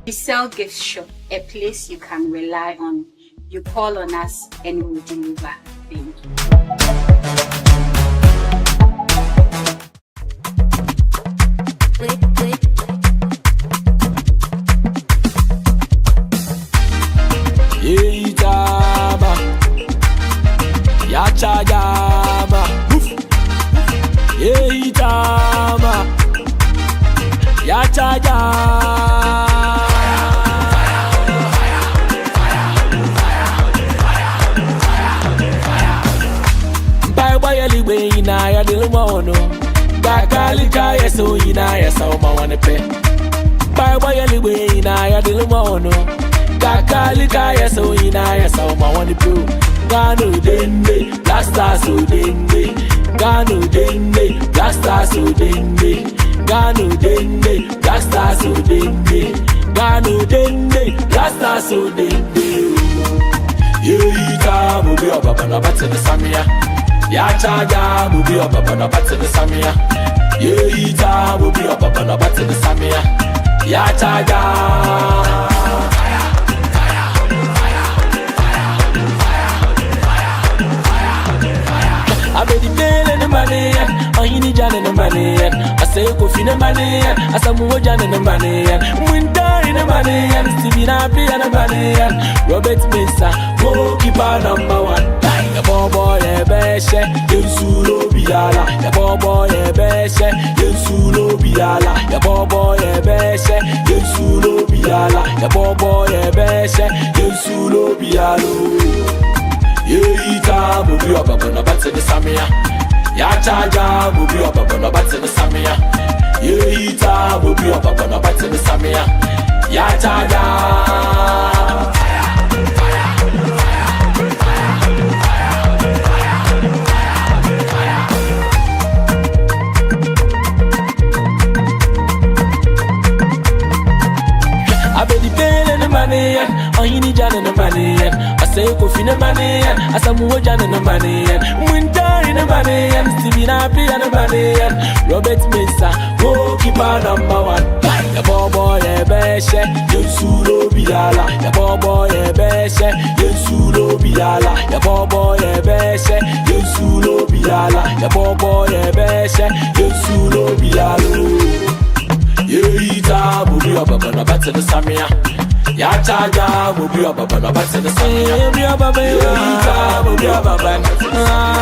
We sell gift shop, a place you can rely on. You call on us and we'll deliver. Thank you. Yachayama, Yachayama, Yachayama. dilumono. Kakalika yeso ina yesa uma wane pe. Pai boy anyway ina ya dilumono. Kakalika yeso ina yesa uma wane pe. Gano dende, blaster so dende. Gano dende, blaster so dende. Gano dende, blaster so dende. Gano dende, blaster so dende. Yeita mubi obaba na bate the samia. Ya chaja mubi obaba na bate the samia. Yeita mubi obaba na bate the samia. Ya chaja. I be the bell in the money, I need Jan in the money, I say coffee in the money, I say more Jan in the money, winter in the money, and Stevie Nappy and the money, Robert Mesa, goalkeeper number 1. The boy a beshe, you sulo biala, the boy a beshe, you sulo biala, the boy a beshe, you sulo biala, the boy a beshe, you sulo bialo. Yeita mubi obaba na bate the samia. Ya chaja mubi obaba na bate the samia. Yeita mubi obaba na bate the samia. Ya chaja. I be the pain in the money, I need Jan in the money. I say coffee in the money, I say more Jan in the money. Winter in the money, Stevie Nappy and the money. Robert Mesa, goalkeeper number 1. The boy a beshe, you sulo biala. The boy a beshe, you sulo biala. The boy a beshe, you sulo biala. The boy a beshe, you sulo biala. Yeita mubi obaba na bate the samia. Ya chaja mubi obaba na bate the samia. Mubi obaba yeita mubi obaba.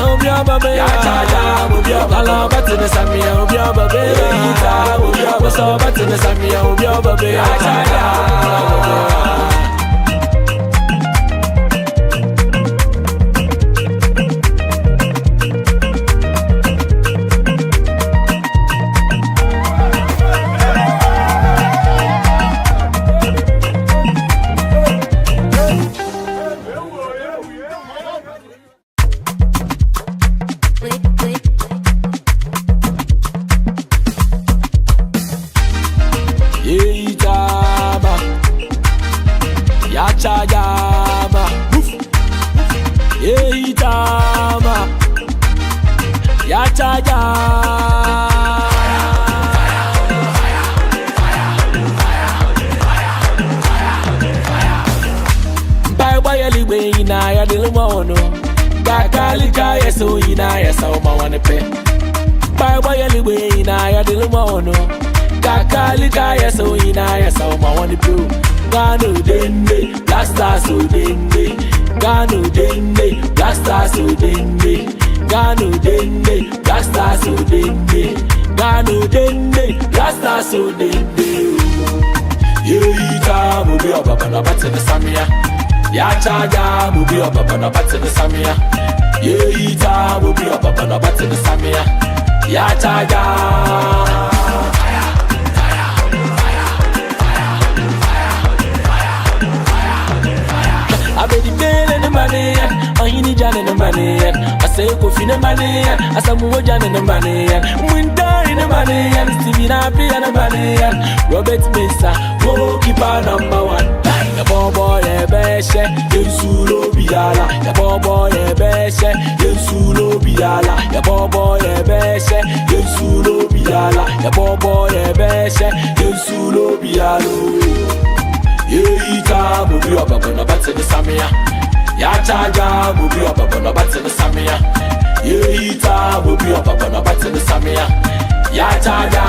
Mubi obaba ya chaja mubi obaba na bate the samia. Mubi obaba yeita mubi obaba so bate the samia. Mubi obaba ya chaja. Kakalika yeso ina yesa uma wane pe. Pai boy anyway ina ya dilumono. Kakalika yeso ina yesa uma wane pe. Gano dende, blaster so dende. Gano dende, blaster so dende. Gano dende, blaster so dende. Gano dende, blaster so dende. Yeita mubi obaba na bate the samia. Ya chaja mubi obaba na bate the samia. Yeita mubi obaba na bate the samia. Ya chaja. I be the pain in the money, I need Jan in the money. I say coffee in the money, I say more Jan in the money. Winter in the money, Stevie Nappy and the money. Robert Mesa, goalkeeper number 1. The boy a beshe, you sulo biala. The boy a beshe, you sulo biala. The boy a beshe, you sulo biala. The boy a beshe, you sulo bialo. Yeita mubi obaba na bate the samia. Ya chaja mubi obaba na bate the samia. Yeita mubi obaba na bate the samia. Ya chaja.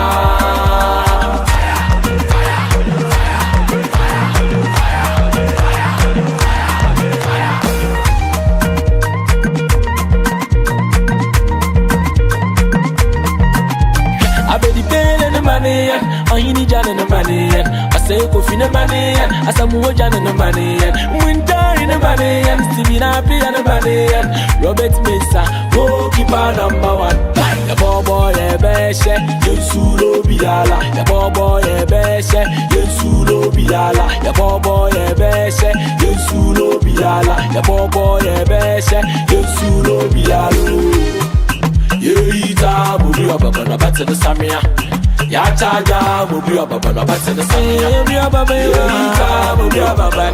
I be the pain in the money, I need Jan in the money. I say kofine money asamu jana no money winter in the money Stevie Nappy and the money Robert Mesa goalkeeper number 1 the boy ebeshe Yesulo biala the boy ebeshe Yesulo biala the boy ebeshe Yesulo biala the boy ebeshe Yesulo bialo Yeita bubi obaba bata the samia ya chaja bubi obaba bata the samia bubi obaba yeita bubi obaba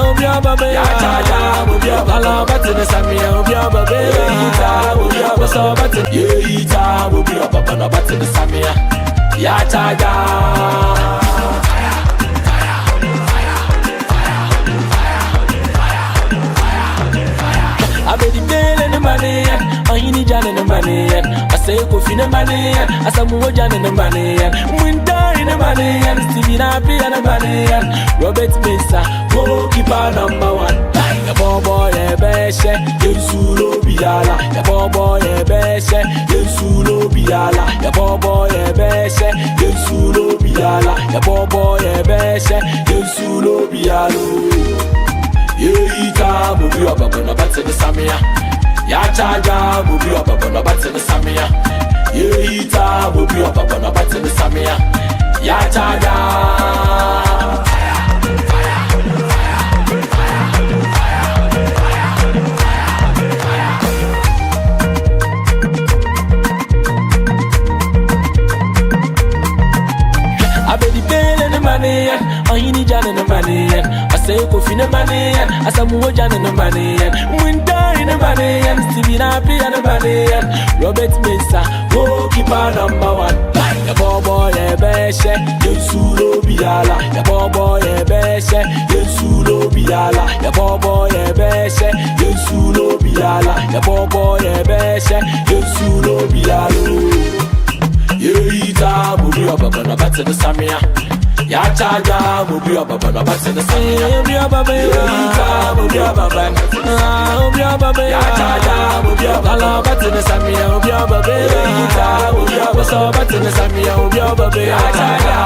bubi obaba ya chaja bubi obaba bata the samia bubi obaba yeita bubi obaba so bata yeita bubi obaba bata the samia ya chaja I bet the bill in the money, I need Jan in the money. I say, Kofi in the money, I say, Jan in the money. Winter in the money, Stevie Nappy and the money. Robert Mesa, goalkeeper number 1. The boy, Ebeshe, Yesulo Biala. The boy, Ebeshe, Yesulo Biala. The boy, Ebeshe, Yesulo Biala. The boy, Ebeshe, Yesulo Biala. Yeita bubi obaba no bate the samia ya chaja bubi obaba no bate the samia Yeita bubi obaba no bate the samia ya chaja I bet the bill in the money, I need Jan in the money. I say Kofi in the money, I say Jan in the money. Winter in the money, Stevie Nappy and the money. Robert Mesa, goalkeeper number 1. The boy ebeshe, Yesulo biala. The boy ebeshe, Yesulo biala. The boy ebeshe, Yesulo biala. The boy ebeshe, Yesulo biala. Yeita bubi obaba no bate the samia ya chaja bubi obaba no bate the samia bubi obaba yeita bubi obaba bubi obaba ya chaja bubi obaba no bate the samia bubi obaba yeita bubi obaba so bate the samia bubi obaba ya chaja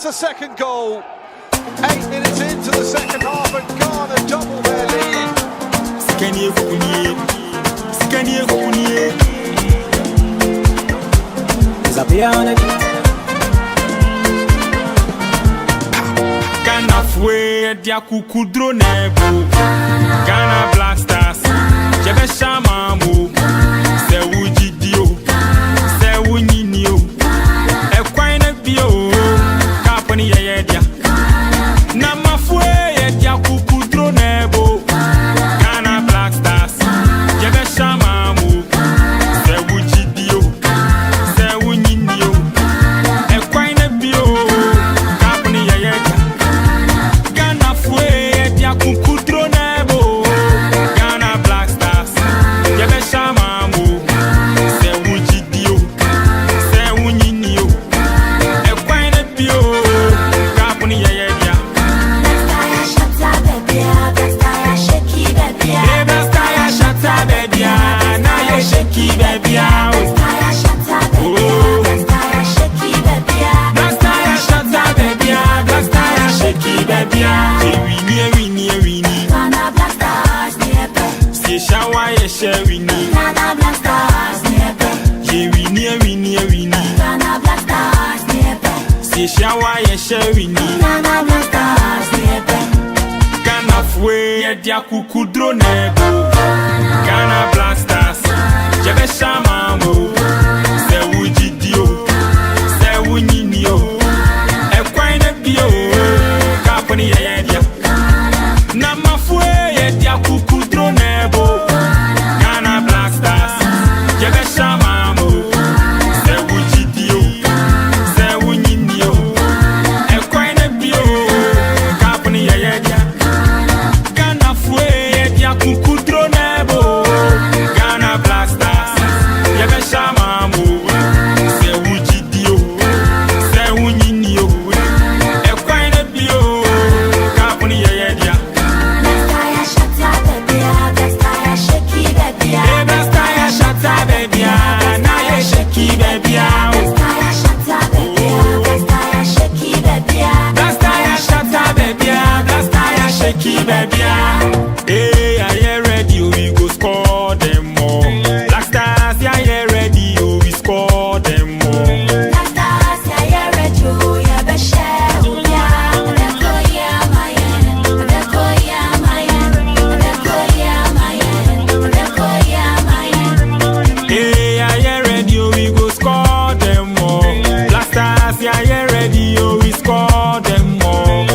a second goal. 8 minutes into the second half and Ghana double their lead. Ghana fue dia kukudro nebo Ghana Black Stars Jebe shamamu Se ujidio Se unyinio Ekwaine bio Kapani ye dia Na mafue dia kukudro nebo Ghana Black Stars Jebe shamamu Se ujidio Se unyinio Ekwaine bio Kapani ye dia Ghana fue dia kukudro nebo Ghana Black Stars Jebe shamamu Se ujidio Se unyinio Ekwaine bio Kapani ye dia Ghana fue dia kukudro nebo Ghana Black Stars Jebe shamamu Se ujidio Se unyinio Ekwaine bio Kapani ye dia Na mafue dia kukudro nebo Ghana Black Stars Jebe shamamu Se ujidio Se unyinio Ekwaine bio Kapani ye dia Ghana fue dia kukudro nebo Ghana Black Stars Jebe shamamu Se ujidio Se unyinio Ekwaine bio Kapani ye dia Hey, are you ready? We go score them more. Black Stars, yeah, you ready? We score them more. Hey, are you ready? We go score them more. Black Stars, yeah, you ready? We score them more.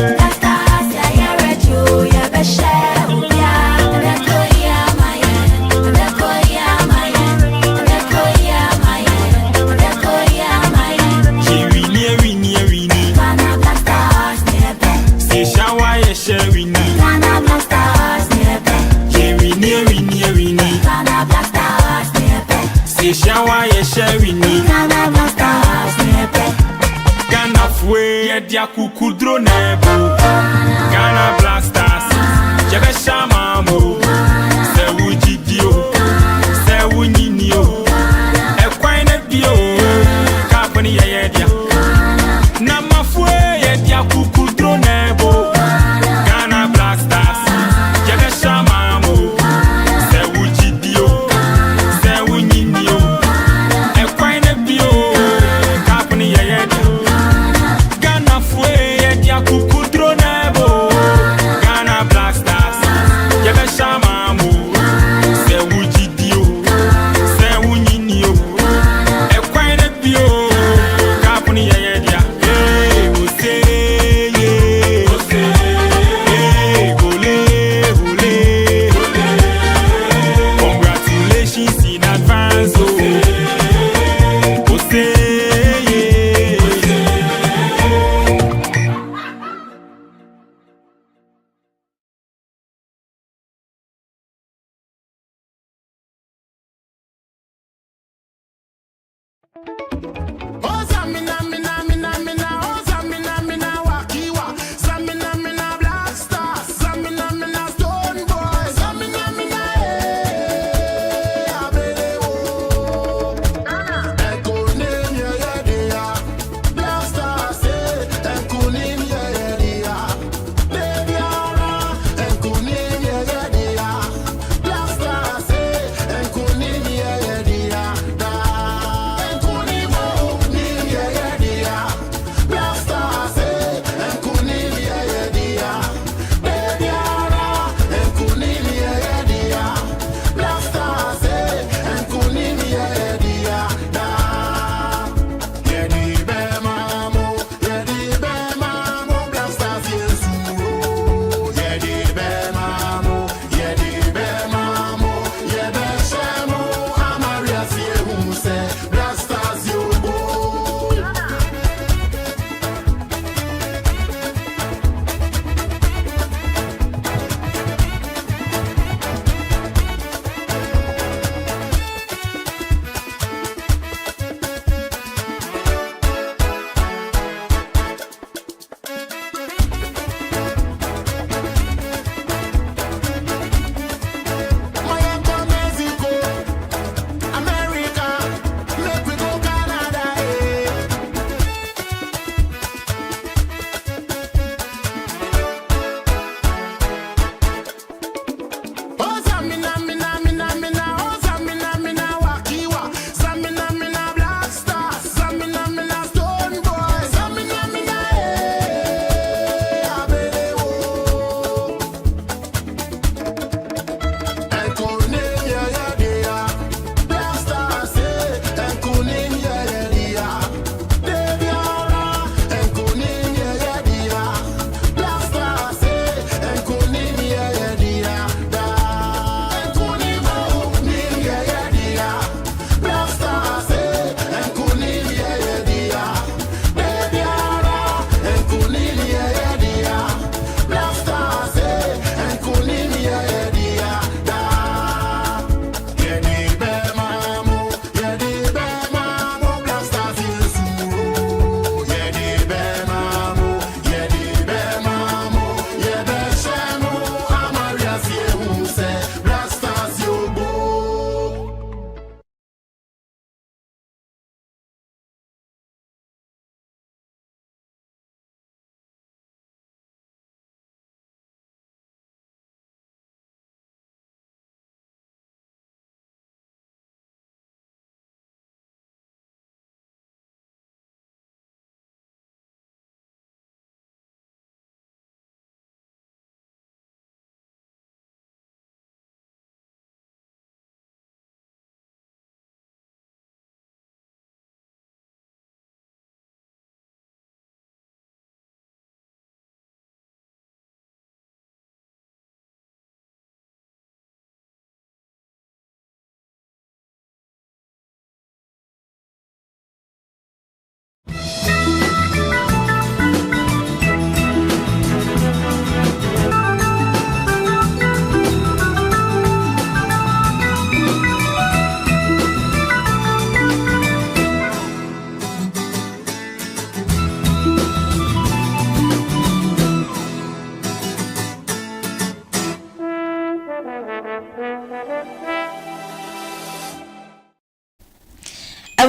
Ghana fue dia kukudro nebo Ghana Black Stars Jebe shamamu Se ujidio Se unyinio Ekwaine bio Kapani ye dia Na mafue dia kukudro nebo Ghana Black Stars Jebe shamamu Se ujidio Se unyinio Ekwaine bio Kapani ye dia Ghana fue dia kukudro nebo Ghana Black Stars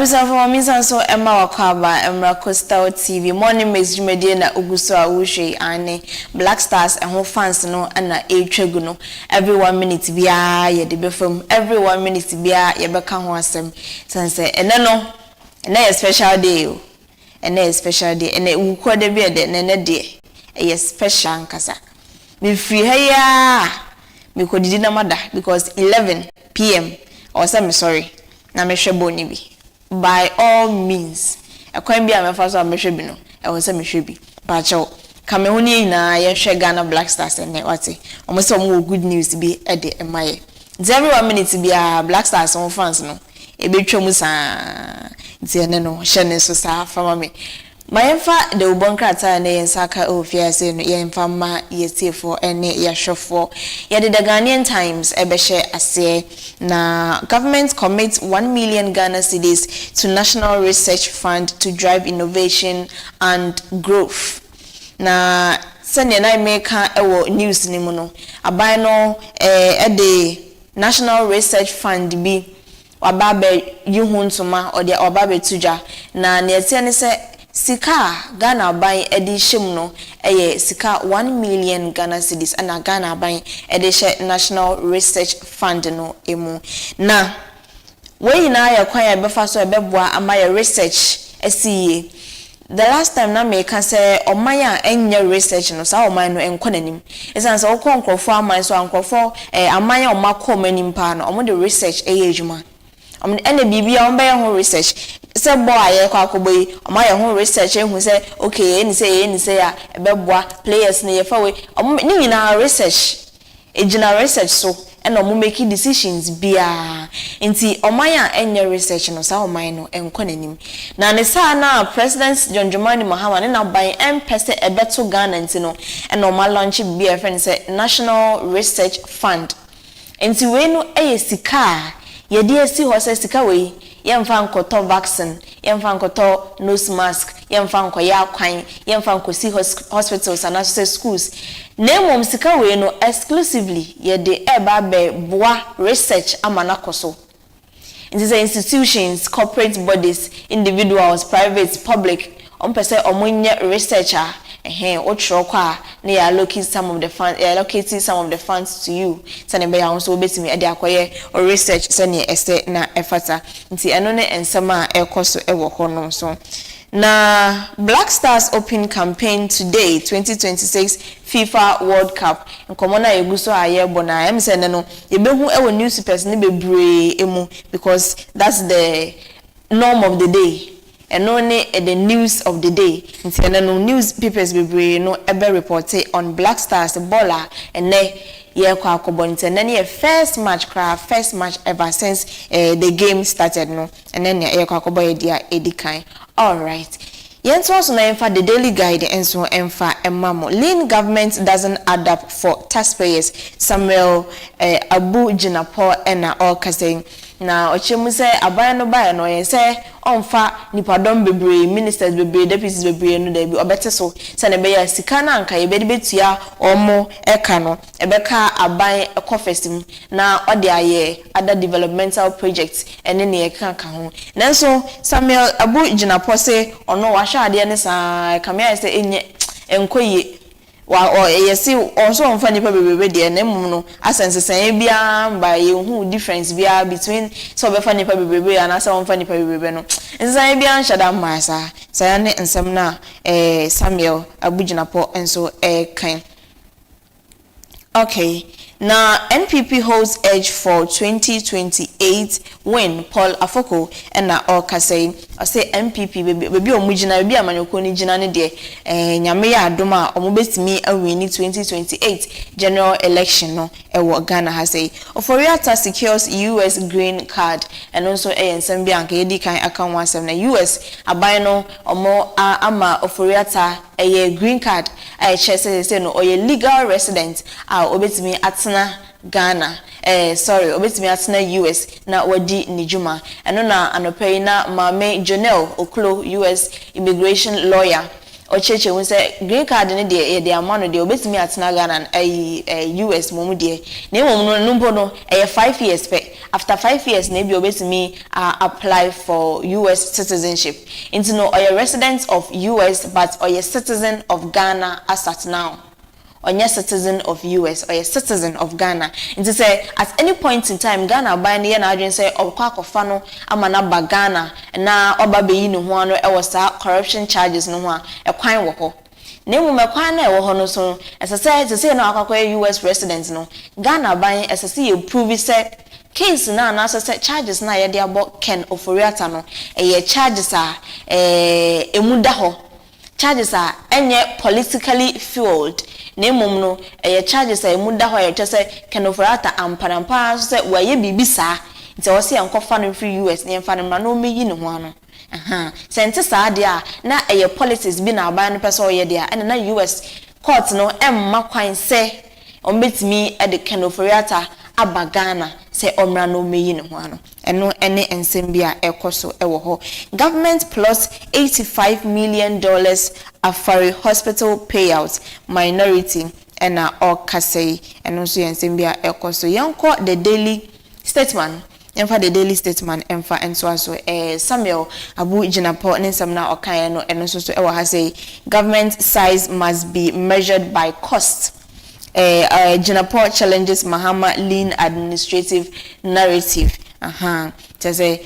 Abusa for me so Emma Wakaba Emra Coastal TV morning mix media na uguso a wuhwe ane Black Stars and ho fans no na etwegu no every 1 minute bia ye de befam every 1 minute bia ye beka ho asem sense ene no ene special day o ene special day ene wuko de bia de ene de e special nkasa me free heya me ko didi na mada because 11 p.m. or say me sorry na me hwe boni bi by all means akwan bi a me fa so a me hwe bi no e wo say me hwe bi pa chaw kamehuni na ye hwe Ghana Black Stars ene wate omo say omo good news bi e de emaye every 1 minute bi a Black Stars on fans no e be twam sa ti ene no hwe ne so sa fama me Mayenfa de ubonkrata na yensaka ofiase no yenfa ma yesefo ene yahwefo ye de the Ghanaian Times ebehye ase na government commits 1 million Ghana cedis to National Research Fund to drive innovation and growth. Na sene na meka ewo news ni mu no aban no de National Research Fund bi wababe yuhuntuma ode wababe tuja na ne tie ne se Sika Ghana buying edition no sika 1 million Ghana cedis and Ghana buying edition National Research Fund no emu na we na ya kwan ya befa so ebeboa ama ya research ESSIEN the last time na me can say omaya enye research no sa omaya no enko nanim esan say okon krofo amaya so ankrofo amaya omako manim pa no omo the research ejuma omo ene bibia omba ya ho research se boy aye kwa koboyi oma ye ho research ehun se okay eni se ya ebeboa players ne ye fa we ni nyina research ejina research so and omo make decisions bia nti oma ya enye research no sa oma no enko nanim na ne sa na president John Dramani Mahama ne na ban empese ebeto Ghana nti no and oma launch bia friend say National Research Fund nti we no sika ye de si ho se sika we yemfa nkoto vaccine yemfa nkoto nose mask yemfa nkoya kwan yemfa nkosi hospitals and schools nemom sika we no exclusively ye de eba be boa research amana koso in these institutions corporate bodies individuals private public pese omonye researcher otro kwa na allocate some of the funds allocating some of the funds to you sane be ya so betimi e de akoye or research sane ese na efata nti eno ne ensema ekoso ewo hono so na Black Stars Open campaign today 2026 FIFA World Cup nkomo na eguso aye bona em se ne no yebehu ewo newspapers ne bebre emu because that's the norm of the day and only the news of the day. Instead no newspapers be no ever reported on Black Stars baller and ne ye kwa kobonite and then first match ever since the game started no and then ye kwa koboy dia edikan. All right. Yens also na enfa the daily guide and so enfa emamo. Lean government doesn't add up for taxpayers. Samuel Abu Jinapo ena all saying na ochemu se aban no ba no ye se onfa nipadom bebre ministers bebre deputies bebre no da bi obete so se ne be ya sika na anka ye be betua omo eka no ebeka aban ekofesim na ode aye other developmental projects ene ne eka ka ho nanso Samuel Abu Jinapo se ono wa hwa ade ne sa kamia se enye enkoye wa yesi also onfa nipa bebebe de na mum no asensesan bia ba ye hu difference bia between so be fa nipa bebebe and asa onfa nipa bebebe no nsan bia nhyada masa saya ne nsem na Samuel Abujinapo enso kan. Okay. Now, NPP holds edge for 2028 win. Paul Afoko and na Oka say NPP baby omujina baby amanyoko ni jina ne de nyame ya adoma omobetimi awini 2028 general election no ewo Ghana ha say Oforiata secures US green card and also ensem bi anka yedi kan akan wasem na US aban no omo ama Oforiata green card say no oye legal resident obetimi atena Ghana obetimi atena US na wadi nijuma eno na anopai na mame Jonel Oklo US immigration lawyer ocheche we say green card ne de amount de obetimi atena Ghana US mom de na mom no 5 years after 5 years na bi obetimi apply for US citizenship into no or resident of US but or citizen of Ghana as at now or citizen of US or a citizen of Ghana. And to say at any point in time Ghana by the agent say okakofano amana ba Ghana na oba beyi no ho ano e was corruption charges no ho e kwan wo ho. Na mu me kwan na e wo ho no so say no akakwa US residents no Ghana by say you prove say case na say charges na ye de abo Ken Oforiata no e charges emuda ho charges enye politically fueled na mum no charges emuda ho ye say Ken Oforiata ampanampa say waye bibisa nti wo se enkofa no free US ne emfa no na meyi ne ho ano sente saa de na politics bi na aban no pese o ye de na US court no emma kwan se ombetimi de Ken Oforiata aba Ghana say omra no meyi ne ho ano eno ene ensem bia ekoso ewo ho government plus $85 million Afari hospital payout minority ena okasei eno so ensem bia ekoso yanko the daily statement emfa the daily statement emfa enso aso Samuel Abu Jinapo nsam na okan no eno so ewo ha say government size must be measured by cost. Jinapo challenges Mahama lean administrative narrative. Say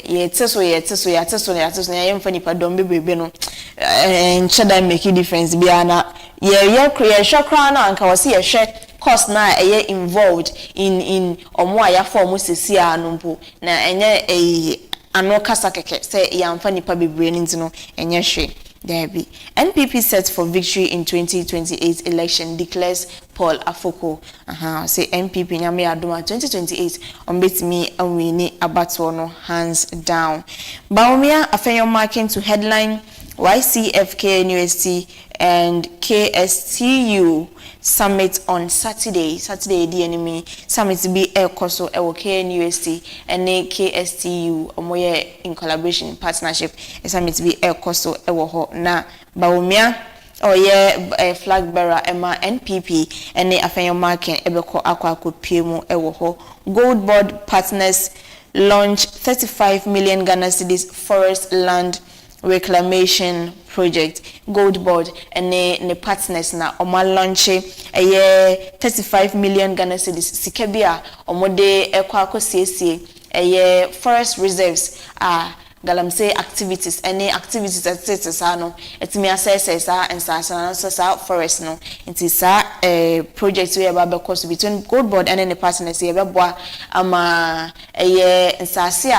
yeteso yemfa nipa dom bebe no ncheda make a difference biana ye create shokra na anka wose ye hwe cost na involved in omo ayafo omo sesi anumpo na enye ano kasa keke say yamfa nipa bebre nti no enye hwe. There be NPP set for victory in 2028 election declares Paul Afoko. Say NPP nyame adoma 2028 ombetimi awini abato no hands down. Baumia afenyo marking to headline YCFK University and KSTU summit on Saturday the enemy summit be koso KNUST and KSTU omoye in collaboration partnership summit be koso ho na Baumia flag bearer Emma NPP and afenyo marking ebeko akwa kopie ho Gold Board partners launch 35 million Ghana cedis forest land reclamation project. Gold Board and ne partners na oma launch 35 million Ghana cedis sikebia omode ekwa akosiesie forest reserves galamsey activities any activities at no etimi assess and sa forest no inti sa project we aba because between Gold Board and the partners e beboa ama nsase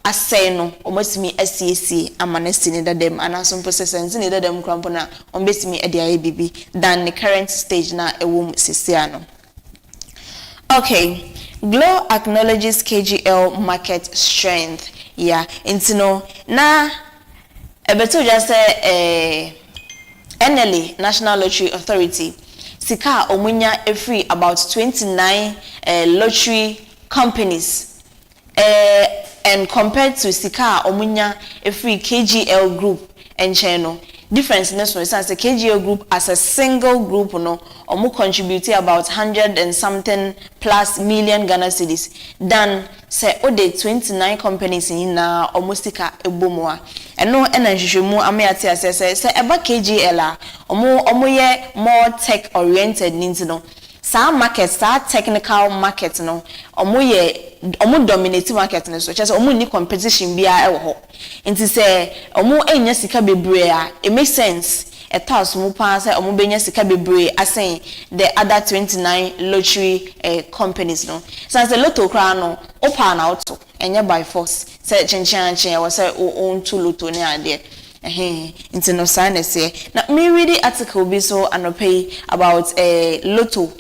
asay no omotimi ACC amanesti ne dadem anaso process ne dadem krampo na ombetimi e dia bibi than the current stage na ewom sisia no. Okay, Glow acknowledges KGL market strength. Yeah, intino na ebeto just say NLA National Lottery Authority sika omunya free about 29 lottery companies and compared to sika omunya free KGL group and channel difference in this one is the KGL group as a single group no omu contributed about 100 and something plus million Ghana cedis than say ode 29 companies in na omustika ebomoa eno ena hwehwemu ameate asese say eba KGL omu ye more tech oriented ninti no sa market sa technical market no omu dominate market no so chese omu ni competition bia e wo ho nti say omu enya sika bebre a it makes sense etas mu pa say omu benya sika bebre asen the other 29 lottery companies no so as the lotto kra no opa na auto enya by force say chinchan we say on to lotto ne ade nti no sign say na me read the article be so anopay about lotto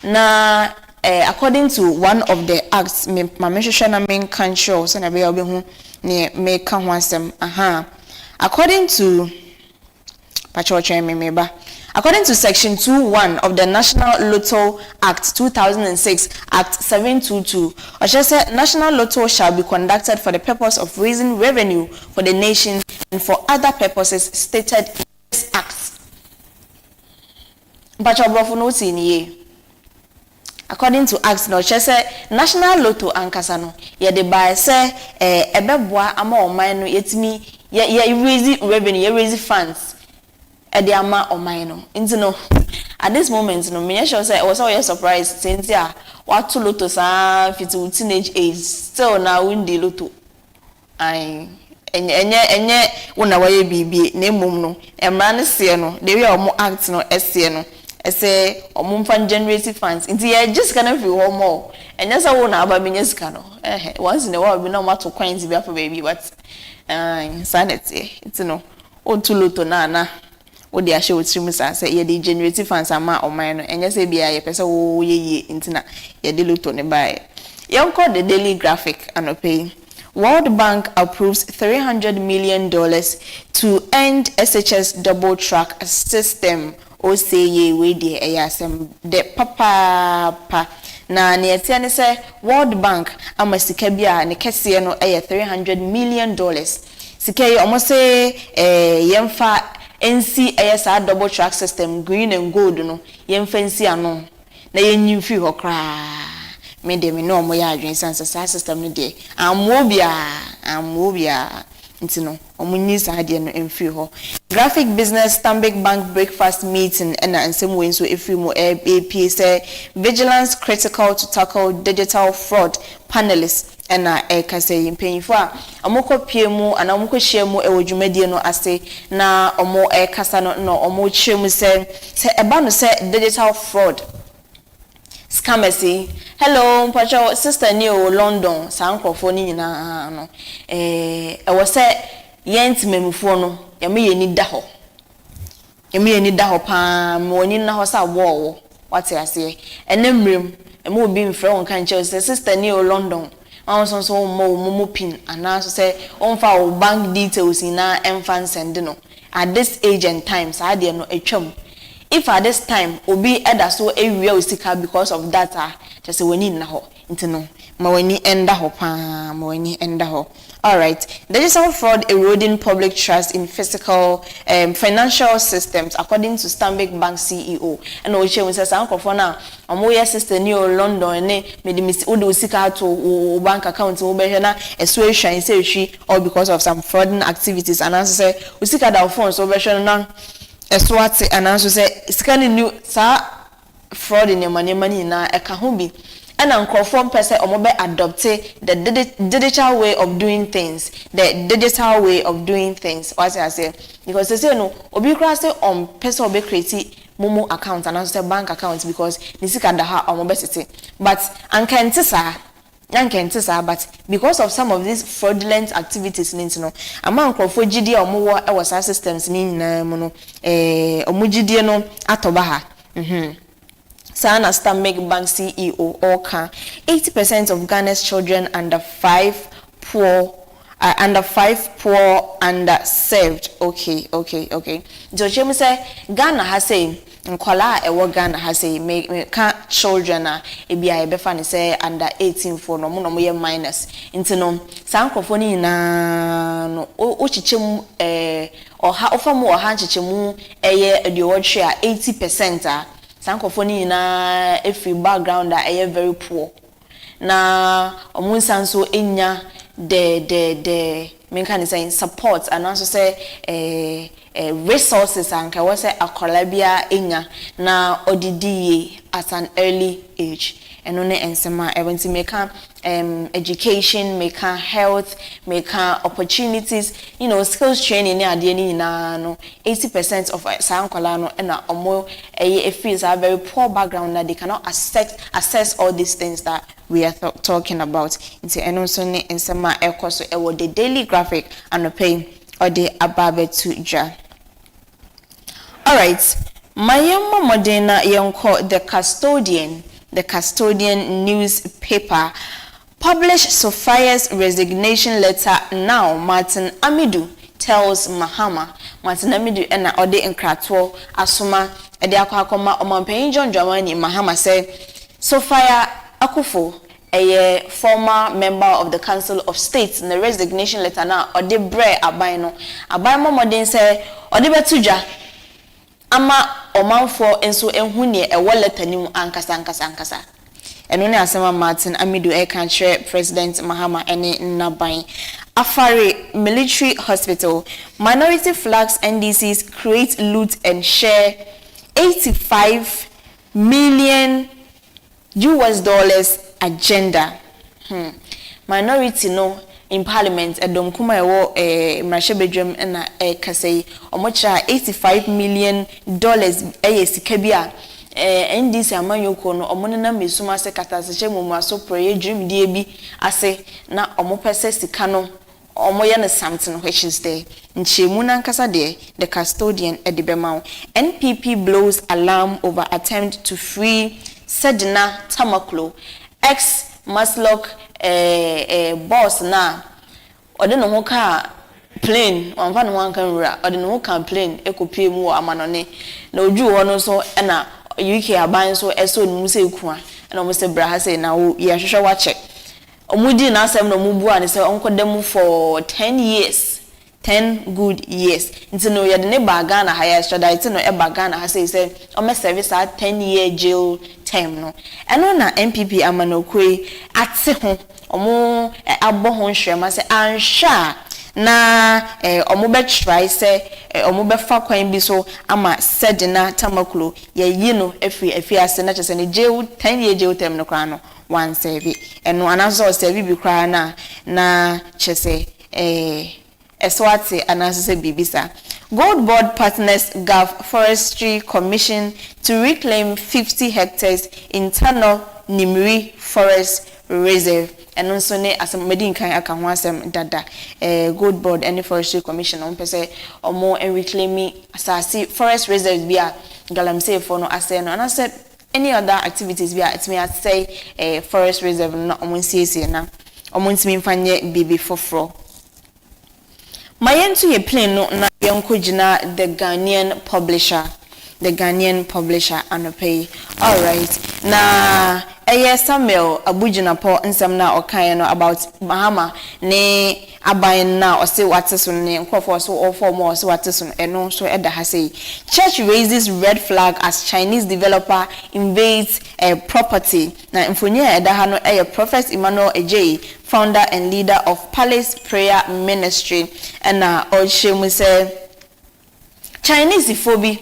na according to one of the acts my mention na main control so na be obehu ne make kan wansem according to according to section 2(1) of the National Lotto Act 2006 Act 722 National Lotto shall be conducted for the purpose of raising revenue for the nation and for other purposes stated in this act. mpacha obrofo no ti ni according to acts no chese national lotto ankasa no ye de buy say ebeboa ama oman no yetimi ye raise revenue ye raise funds e de ama oman no nti no at this moment no me sure say was so surprised since ya what to lotto sa fit teenage age still now win the lotto ai enye wona waye bibi na emom no emra ne se no the way omo act no ese no ese omo fan generative funds nti ye just kana fi ho mo enye sa wona aba menye sika no once in a while bi na ma to coins bi afa baby but sanity nti no o to lotto na o de ahye otrim sa say ye the generative funds ama oman no enye se bia ye pese wo ye nti na ye de lotto ne bae ye call the daily graphic anopay. World Bank approves $300 million to end SHS double track system. O say ye we de ayasem de papa na ne etiane say World Bank amasika bia ne kese no $300 million. Sika ye almost say yemfa NC ASA double track system green and gold no yemfa NC ano na yenyi fi ho kra. Me de me no mo ya adwen sansa system no de amobia nti no omunyi sa de no emfi ho graphic business Stanbic Bank breakfast meeting and ansem we so efi mo AP say vigilance critical to tackle digital fraud panelists and ka say mpanyfo a amoko pie mu ana amoko hye mu ewodwumadie no ase na omo kasa no omo hye mu say eba no say digital fraud scammers. Hello, mpacho sister ni o London sankrofo ni nyina no e wo se yent memufo no ya me yeni da ho pa me woni na ho sa wo wate ase enemrem e mo bi mfre won kan che sister ni o London won so mo pin ana so say on fa o bank details na enfan send no at this age and time sa de no atwam. If at this time obi eda so ewia osika because of data just wani na ho nti no ma wani enda ho pa ma wani enda ho. All right, digital fraud eroding public trust in physical financial systems according to Stanbic Bank CEO and o che say sankofo na omo ye sister ni o London ne medimisi o de osika to bank account wo be na eso ehwan say ehwi or because of some fraudulent activities and answer say osika da phone so be na eswate ananso say scan new sa fraud in your money na eka ho bi ana nkrofo mpese omobe adopt the digital way of doing things what I say because they say no obi kra say on person obe create momo account and also bank account because nisika da ha omobe sete but ankentisa but because of some of these fraudulent activities no ama nkrofo gidi omowo e was systems ni nyina mu no omugidie no atoba ha Sana Stanbic Bank CEO Oka 80% of Ghana's children under 5 poor underserved. Okay. So she say Ghana has say nkwala ewo Ghana has say make children ebia ebefa ne say under 18 for no mo ye minus nti no sankofo ni na no o chichim oha ofamu oha chichimu eye ediwotwe a 80% sankofo ni na every background are very poor na omunsan so enya the men can say support and also say resources and can say akolabia enya na odidi at an early age and only ensema eventi make education, make health, make opportunities, skills training ni ade ni na no 80% of sankola no na omo feels are very poor background that they cannot access all these things that we are talking about. Into enoso ni ensema ekoso ewo the daily graphic and pay or the ababe tuja. All right, mayemo modena yonko the custodian newspaper published Sophia's resignation letter. Now Martin Amidu tells Mahama Martin Amidu ena ode nkratwo asoma ede akwa omampanyin John Dramani Mahama say Sophia Akufo a former member of the Council of State in the resignation letter now ode bre aban no aban modern say ode betuja ama omanfo enso ehunu ne e letter ni mu ankasa eno ne asema Martin Amidu e kan share President Mahama ene Naban. Afare Military Hospital, minority flags NDCs create, loot and share $85 million agenda. Minority no in parliament edom kuma ewo mrashe bedwem na kasei omocha $85 million sika bia NDC amanyoko no omone na mesuma se katasehye mumaso proye dream die bi ase na omopese sika no omoye ne something which is there nchemu na nkasa de the custodian edibemau. NPP blows alarm over attempt to free Sedina Tamaklo ex Maslock boss na ode no ho ka plane wamfa no wanka nwura ode no ho ka plane ekopie mu amanone na oju ho no so na UK aban so eso no se ekua na mo se bra ha se na wo ya hwehwe wa che omudi na asem no mubu an se onkodam for 10 years 10 good years nti no ye de ne baga na higher extradite no e baga na ha se o me service a 10-year jail term no eno na MPP amanokwe ate ho omo abbo ho nhwema se ansha na omo be try se omo be fa kwan bi so ama Sedina Tamaklo ye yi no afi ase na chese ne jail 10-year jail term no kra no one serve eno anazo serve bi kra na chese Eswati anasese bibisa. Gold Board partners Gulf Forestry Commission to reclaim 50 hectares internal Nimiri Forest Reserve. And also ne asem medin kan aka ho asem dada. Gold Board and Forestry Commission on pese omo and reclaiming asasi forest reserves bia galamsey for no ase no. And I said any other activities bia it me say forest reserve no omo nsiesie na omo ntimi mfanye bibi foforo. Mayentu ye plane no na yankojina the Ghanaian publisher anopay. All right. Na Samuel Abujina po nsem na okan no about Bahama ne aban na ose wateso ne nkofo so ofo mo ose wateso eno so eda ha say church raises red flag as Chinese developer invades a property. Na infonia eda ha no Prophet Emmanuel Ejei, founder and leader of Palace Prayer Ministry, and Olshemu say Chinese phobia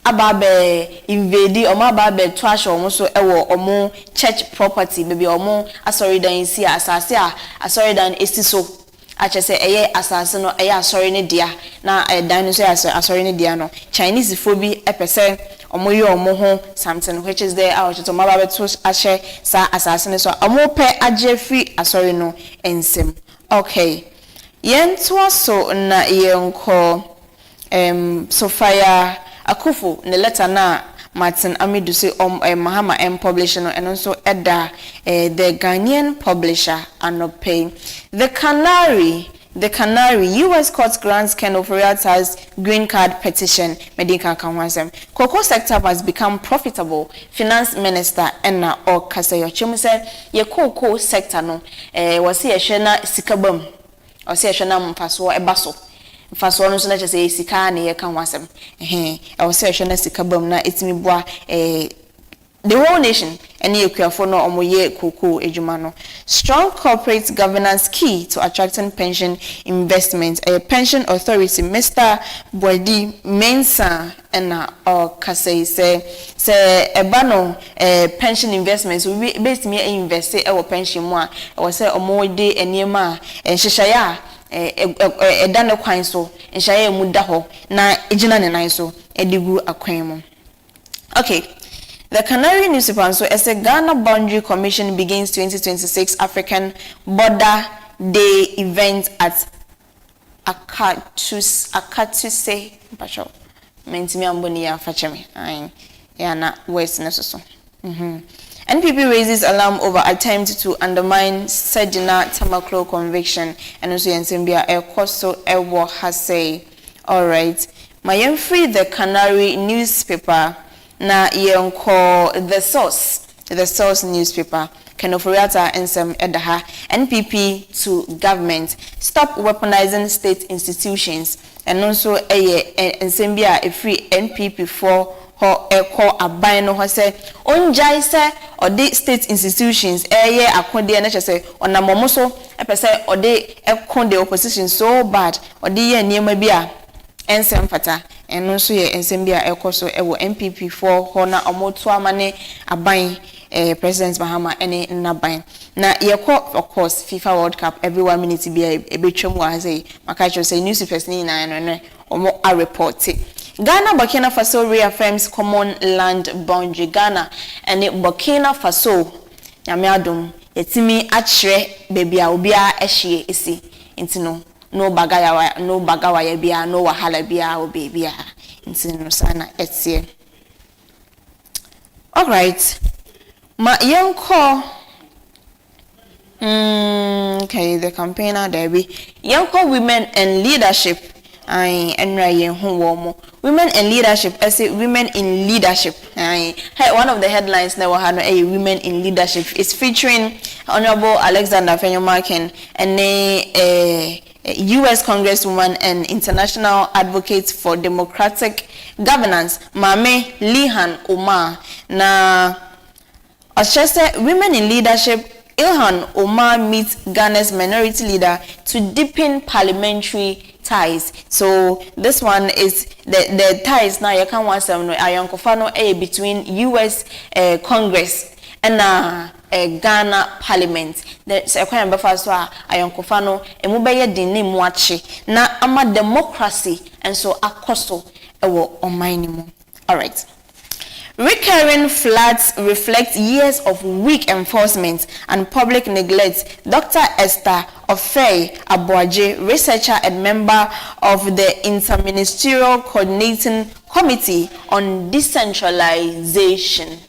ababe invade omo ababe trash omo so ewo omo church property baby omo asori dan si asase a asori dan esiso achese eye asase no eye asori ne dia na dan no so asori ne dia no Chinese phobia epese omo ye omo ho something which is there out to omo ababe to ashe sa asase ne so omo pe agye free asori no ensem. Okay, yento so na yenko Sophia Akufu ne letter na Martin Amidu say Mahama publisher no and also Edda the Ghanaian publisher anopay. The Canary US court grants Ken Oforiata's green card petition medical kanwasem. Cocoa sector has become profitable. Finance Minister Enna or Kasayo Chim said ye cocoa sector no was here shena sikabum or say shena mpaso ebaso. First one so na say sika na ye kan wasem I was say hwe na sika bam na etimi boa the whole nation any ekuafo no omoye koko ejuma no. Strong corporate governance key to attracting pension investment. A pension authority Mr. Boadi Mensa and Kasei say ebano pension investments we based me invest our pension mo I say omo de eniema hyehyaya edane kwan so nhyaye mu da ho na ejina ne nan so edigu akwan mu. Okay, the Canary newspaper so as a Ghana Boundary Commission begins 2026 African Border Day event at Akatuse Pacho. Mentimi amboni ya fachemi. Ya na west nesoso. NPP raises alarm over attempt to undermine Sedina Tamaklo conviction and also Yensembia Koso Ewo Hase. All right. Mayemfree the Canary newspaper na yenko the source newspaper Kenoforiata and some edaha. NPP to government stop weaponizing state institutions and also Nsembia a free NPP for ho eko aban no ho se onjai se ode state institutions eye akode na chese onamomo so epese ode eko the opposition so bad ode ye niema bia ensem fata eno so ye ensem bia ekoso ewo MPP for ho na omoto amane aban President Mahama ene naban na yeko of course FIFA World Cup every 1 minute bia ebetwam wa say maka say newspapers ni na no omo a report Ghana Burkina Faso reaffirms common land boundary. Ghana and Burkina Faso nyame adom yetimi achire baby a obi a ehye esi intino no bagawa ya bia no wahala bia o baby a intino sana etie. All right, ma yenko okay, the campaigner Debbie yenko women and leadership. Women in leadership. I say women in leadership. One of the headlines that we had women in leadership is featuring Honorable Alexander Fenyomarkin and a U.S. Congresswoman and international advocate for democratic governance, Mame Lihan Omar. Now, as she said, women in leadership. Ilhan Omar meets Ghana's minority leader to deepen parliamentary ties. So this one is the ties now you can want some ayankofano between US Congress and Ghana Parliament. The second before ayankofano emubeye dini mwachi na ama democracy and so akoso ewo omainimu. All right. Recurring floods reflect years of weak enforcement and public neglect. Dr. Esther Ofei Abuaje, researcher and member of the Interministerial Coordinating Committee on Decentralization.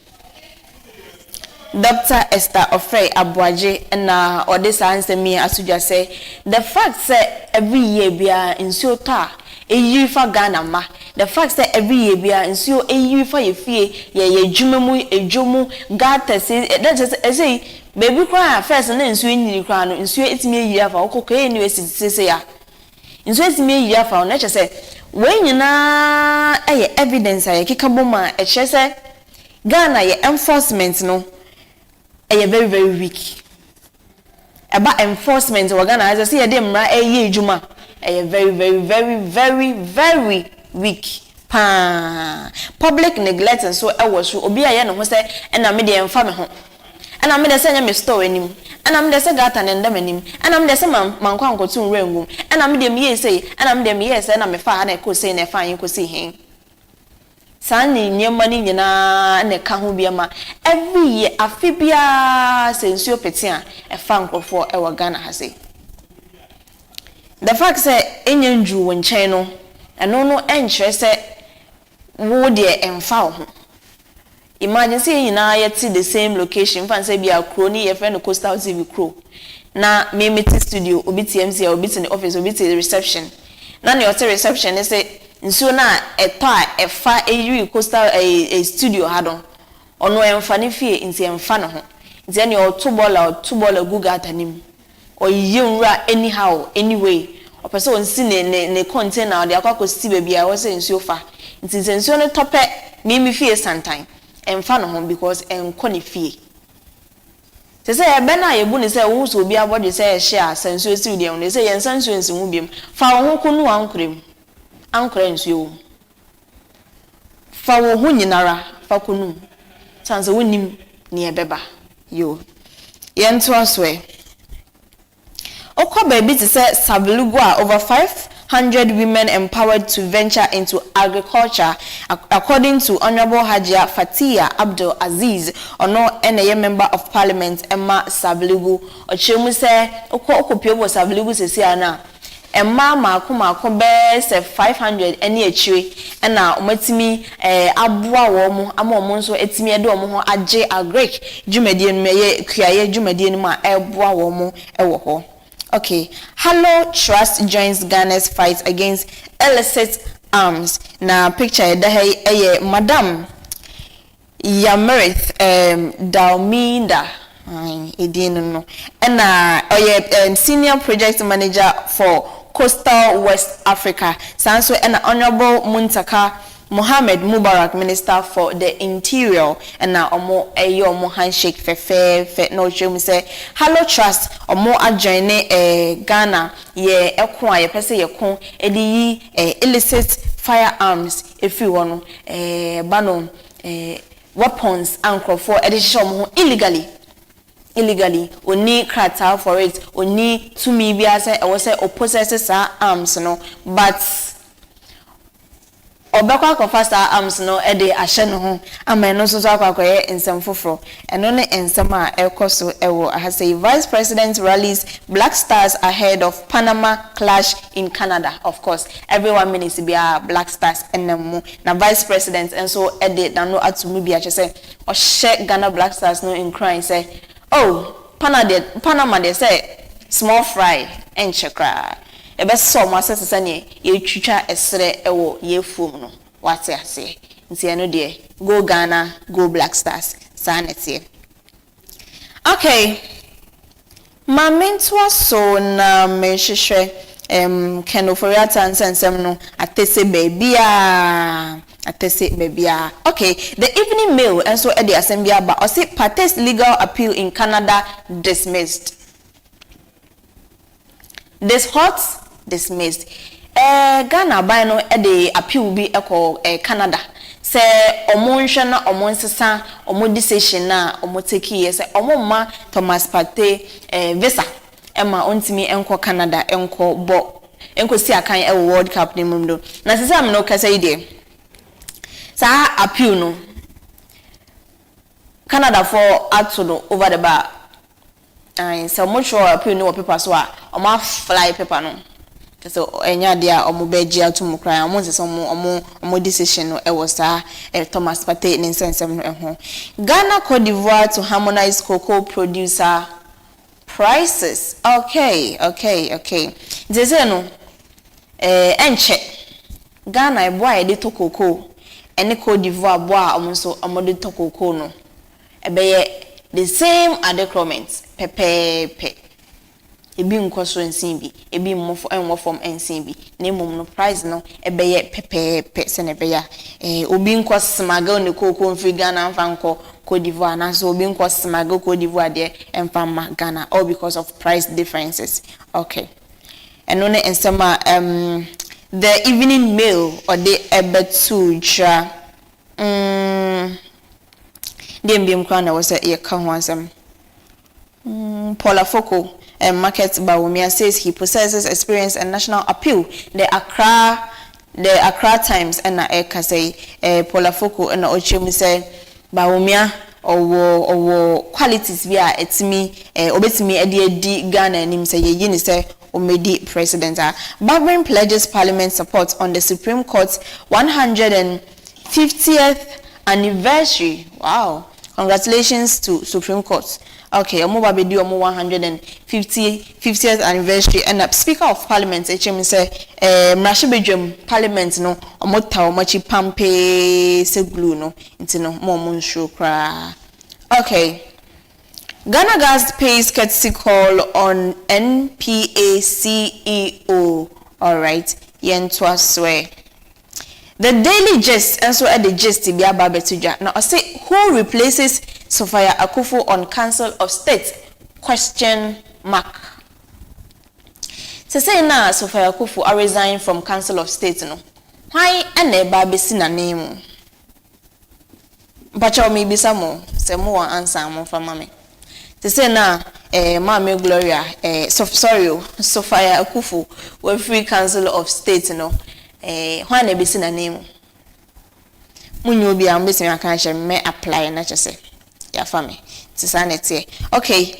Dr. Esther Ofei Abuaje and this answer me as you just say the fact that every year we are in Sota year for Ghana ma. The fact that every year we are in so a year for your fee, ye jumu a jumu, God says that is say baby cry first and then swing the crown, and so it's me a year for okay, university say ya. In so it's me a year for nature say, when you na evidence I kick a boma, a say Ghana ye enforcement no a very, very weak. About enforcement, we're gonna as I say a dem right a year juma. Very, very, very, very, very weak. Public neglect and so I was obi aye no say and I made the infame ho. And I made the send me store anim. And I'm the say gata and dem anim. And I'm the say man kwanko tun rengum. And I made them ye say and I'm them yes and I'm fa na ko say na fa yin ko say hen. Sani nyema ni nyina na ka ho bia every year AFIBA sensuo petia e fa nkofo e wa Ghana ha say. The fact say enyenju won chen no eno no enchre say wo de emfa ho. Imagine say na yet the same location fan say bia kro ni ye friend Coastal TV kro na me meet studio obi TMC obi to the office obi to the reception na ne hotel reception say nso na eto a efa eyi Coastal a studio hadon ono emfa ne fie nti emfa no ho nti ne otubola guga atanim or yunra anyhow anyway or person see ne container the akwa si baby I was saying so far it is enso no tope me fie sometime and fan home because en koni fie se say e be na ye bu ni say wo so obi abodi say share senso si dem they say yen senso nsimu biem fa wo kunu ankrem nsuo fa wo hu nyinara fa kunu sanse wonim ne ebeba yo yen to aswe Oko baby to say Sablugwa over 500 women empowered to venture into agriculture, according to Honorable Hajia Fatia Abdul Aziz, ono NA member of Parliament Emma Sablugu. Ochemu say oko piobo Sablugu se ana. Emma mako be se 500 eni echiwe na omatimi aboa wo mo ama omo nso etimi ede omo ho age agric dwumadie no ye kuaye dwumadie no ma eboa wo mo ewo ho. Okay, Hello Trust joins Ghana's fight against illicit arms. Na picture da Madam Yamerith Dalminda no and senior project manager for Coastal West Africa. Sanso and Honorable Muntaka Mohammed Mubarak, Minister for the Interior, and now omo omo handshake fe no me say hello trust omo adjoine Ghana ye ekwa ye pese ye kon edi illicit firearms if you want bano weapons and for edition illegally oni krata for it oni to me bia say e say possesses arms no but obekwa ko fast arms no e de ahye no ho ama no so akwakoye ensem foforo eno ne ensem a ekoso ewo say Vice President rallies Black Stars ahead of Panama clash in Canada. Of course everyone minutes be Black Stars enemu na Vice President enso e de dano atumi bia che say o share Ghana Black Stars no in crying say oh Panama they say small fry and chakra ebe so mo asese sane ye twitwa esre ewo ye fom no wate ase nti eno de go Ghana go Black Stars sanete. Okay ma mentwa so na me hwehwe kenoforiata nsensem no atese bebia okay the evening mail and so at the assembly ba o say Pate's legal appeal in Canada dismissed. This hot dismissed. Ghana by no the appeal be echo Canada. Say omo nhwe na omo nsesa omo decision na omo take ye say omo ma Thomas Partey visa ema ontimi enko Canada enko bo enko si akan e World Cup ni mumdo. Na sesa am no kasa ide. Sa appeal no Canada for atuno over the bar. And so much sure appeal no paper so omo fly paper no. So enya dia omo beji atumu kran omo se omo decision no e was Thomas Partey in sensem no ho. Ghana Cote d'Ivoire to harmonize cocoa producer prices. Okay. They say no enche Ghana e boy de to cocoa ene Cote d'Ivoire boy omo so omo de to cocoa no e be the same adequate pepe ebi nkoso ensin bi ebi mmofo enwo form ensin bi na emom no price no ebeye pepe se na ebeya obi nkosmaga ne koko mfi Ghana mfa nko Cote d'Ivoire na so obi nkosmaga Cote d'Ivoire de emfa ma Ghana all because of price differences. Okay eno ne ensema the evening mail or the ebetu ja dem biem kwa na was e ka ho asem Paula Foko Market Bawumia says he possesses experience and national appeal. The Accra Times and Eka say Paula Foko and Ochemi say Bawumia or qualities via etimi obetimi edi Ghana and him say ye say omedi president. Barbering pledges parliament support on the Supreme Court's 150th anniversary. Wow. Congratulations to Supreme Court. Okay, omo ba be do omo 150th anniversary and Speaker of Parliament HM say mrashe bedwam Parliament no omo ta omo chi pampe se glue no nti no mo nsho kra. Okay, Ghana Gas pays courtesy call on NPA CEO. All right, yentwa swear. The Daily Gist and so at the gist be aba betuja. Now I say who replaces Sophia Akufo on Council of State? Question mark. Say na Sophia Akufo are resign from Council of State no. Why eba besi na name? Bacha me bisa mo say mo answer mo from mama. Say na Mama Gloria Sophia Akufo we free Council of State no. Why na besi na name? Munyo bi am besi aka hye me apply na chese. Ya fami. Tisanete. Okay.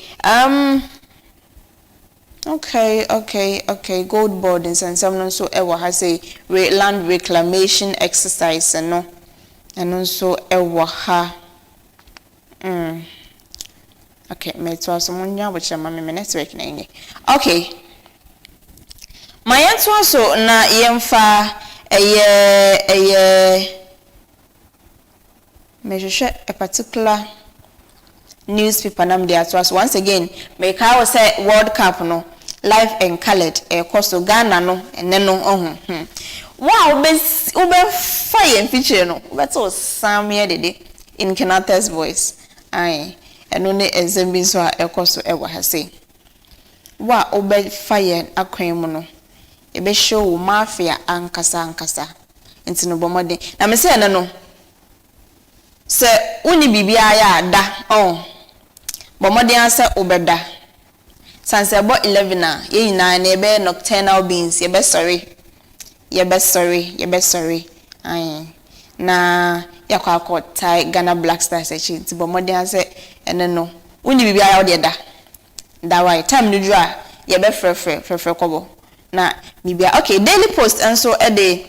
Okay. Gold board and some so ewa has a land reclamation exercise no. And also ewa ha. Okay, me to so munya which am me network na ini. Okay. My answer so na yemfa measure a particular newspaper nam there to us once again make I was say World Cup no live and colored course Ghana no and then no Wow, ube fire feature no. That's all Sam dede in Kenata's voice. Aye, and only example so ekoso ewa ha say. Wa ube fire akwan no. Ebe show mafia ankasa. Inti no bomode. Na me say no. Se uni bibia ya da. Oh. Bomode ansa obeda. Sanse about 11 na ye nyina na ebe nocturnal beings ye be sorry aye na yakwa tai Ghana Black Stars echi ti bomode ase ene no woni bibia ya ode da why time no dura ye be frefre kobo na bibia okay Daily Post enso e de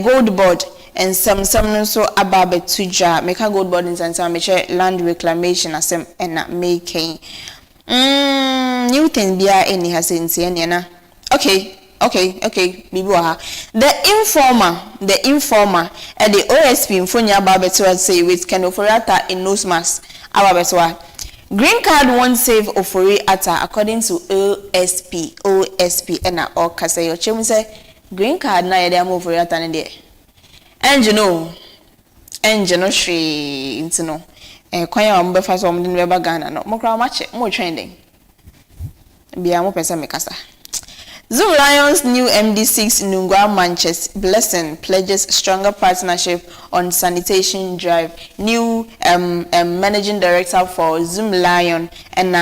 gold board and some no so ababe tuja make a gold board in some me land reclamation asem na making new thing bia any has in na okay bibi the informer and the OSP infonya ababeto say with Ken Oforiata in nose mask ababeto green card won't save Oforiata according to OSP and all kase yo chemu say green card na yede am Oforiata ne de enje no hwe intino kwanya wa mbefa so omde no be Ghana no mokra mache mo trending bia mo pesa mekasa Zoom Lions new MD6 Nungwa Manches Blessing pledges stronger partnership on sanitation drive. New managing director for Zoom Lion and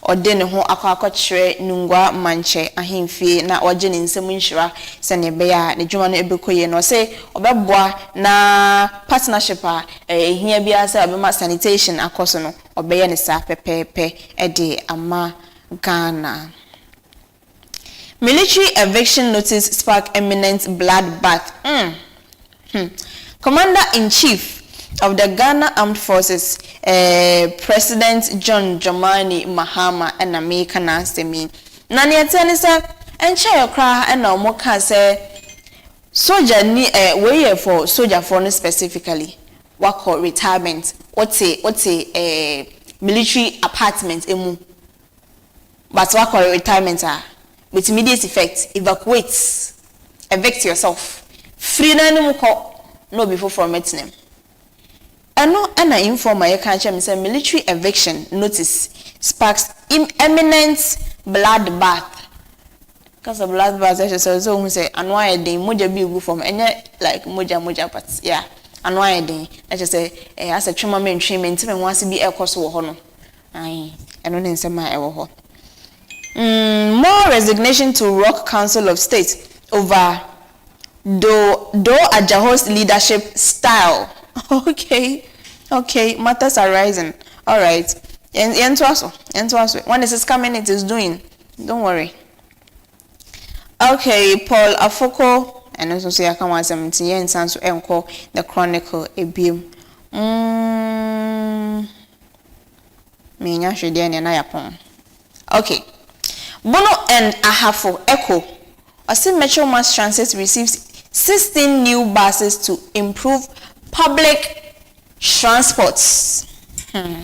odene ho akwakochre Nungwa Manche ahimfie na oje ne nsem nhira se ne be ya ne dwuma no ebekoye no say obeboa na partnership ehia bia se obema sanitation akoso no obeye ne sa pepepe ede ama Ghana. Military eviction notice spark imminent bloodbath. Commander-in-Chief of the Ghana Armed Forces, President John Dramani Mahama and America Nasemi. Nani ateni se enche yokra and omoka se soldier ni way for soldier for specifically work or retirement. What's a military apartment emu. But work or retirement with immediate effect, evict yourself. Free no before from meeting them. And no, and I inform my country, say military eviction notice sparks imminent bloodbath. Because of bloodbath, I so say, and why a day moja be from any like moja, but yeah, and why a day, I just say, as a trauma main treatment, even once to be a course of honor. Aye, and only in my ever. More resignation to Rock Council of State over Do Ajaho's leadership style. Okay, matters are rising. All right. When this is coming, it is doing. Don't worry. Okay, Paul Afoko, and also say I come on 17 years and so encore the Chronicle a beam. Okay. Bono and Ahafo Echo. Osim Metro Mass Transit receives 16 new buses to improve public transports. Some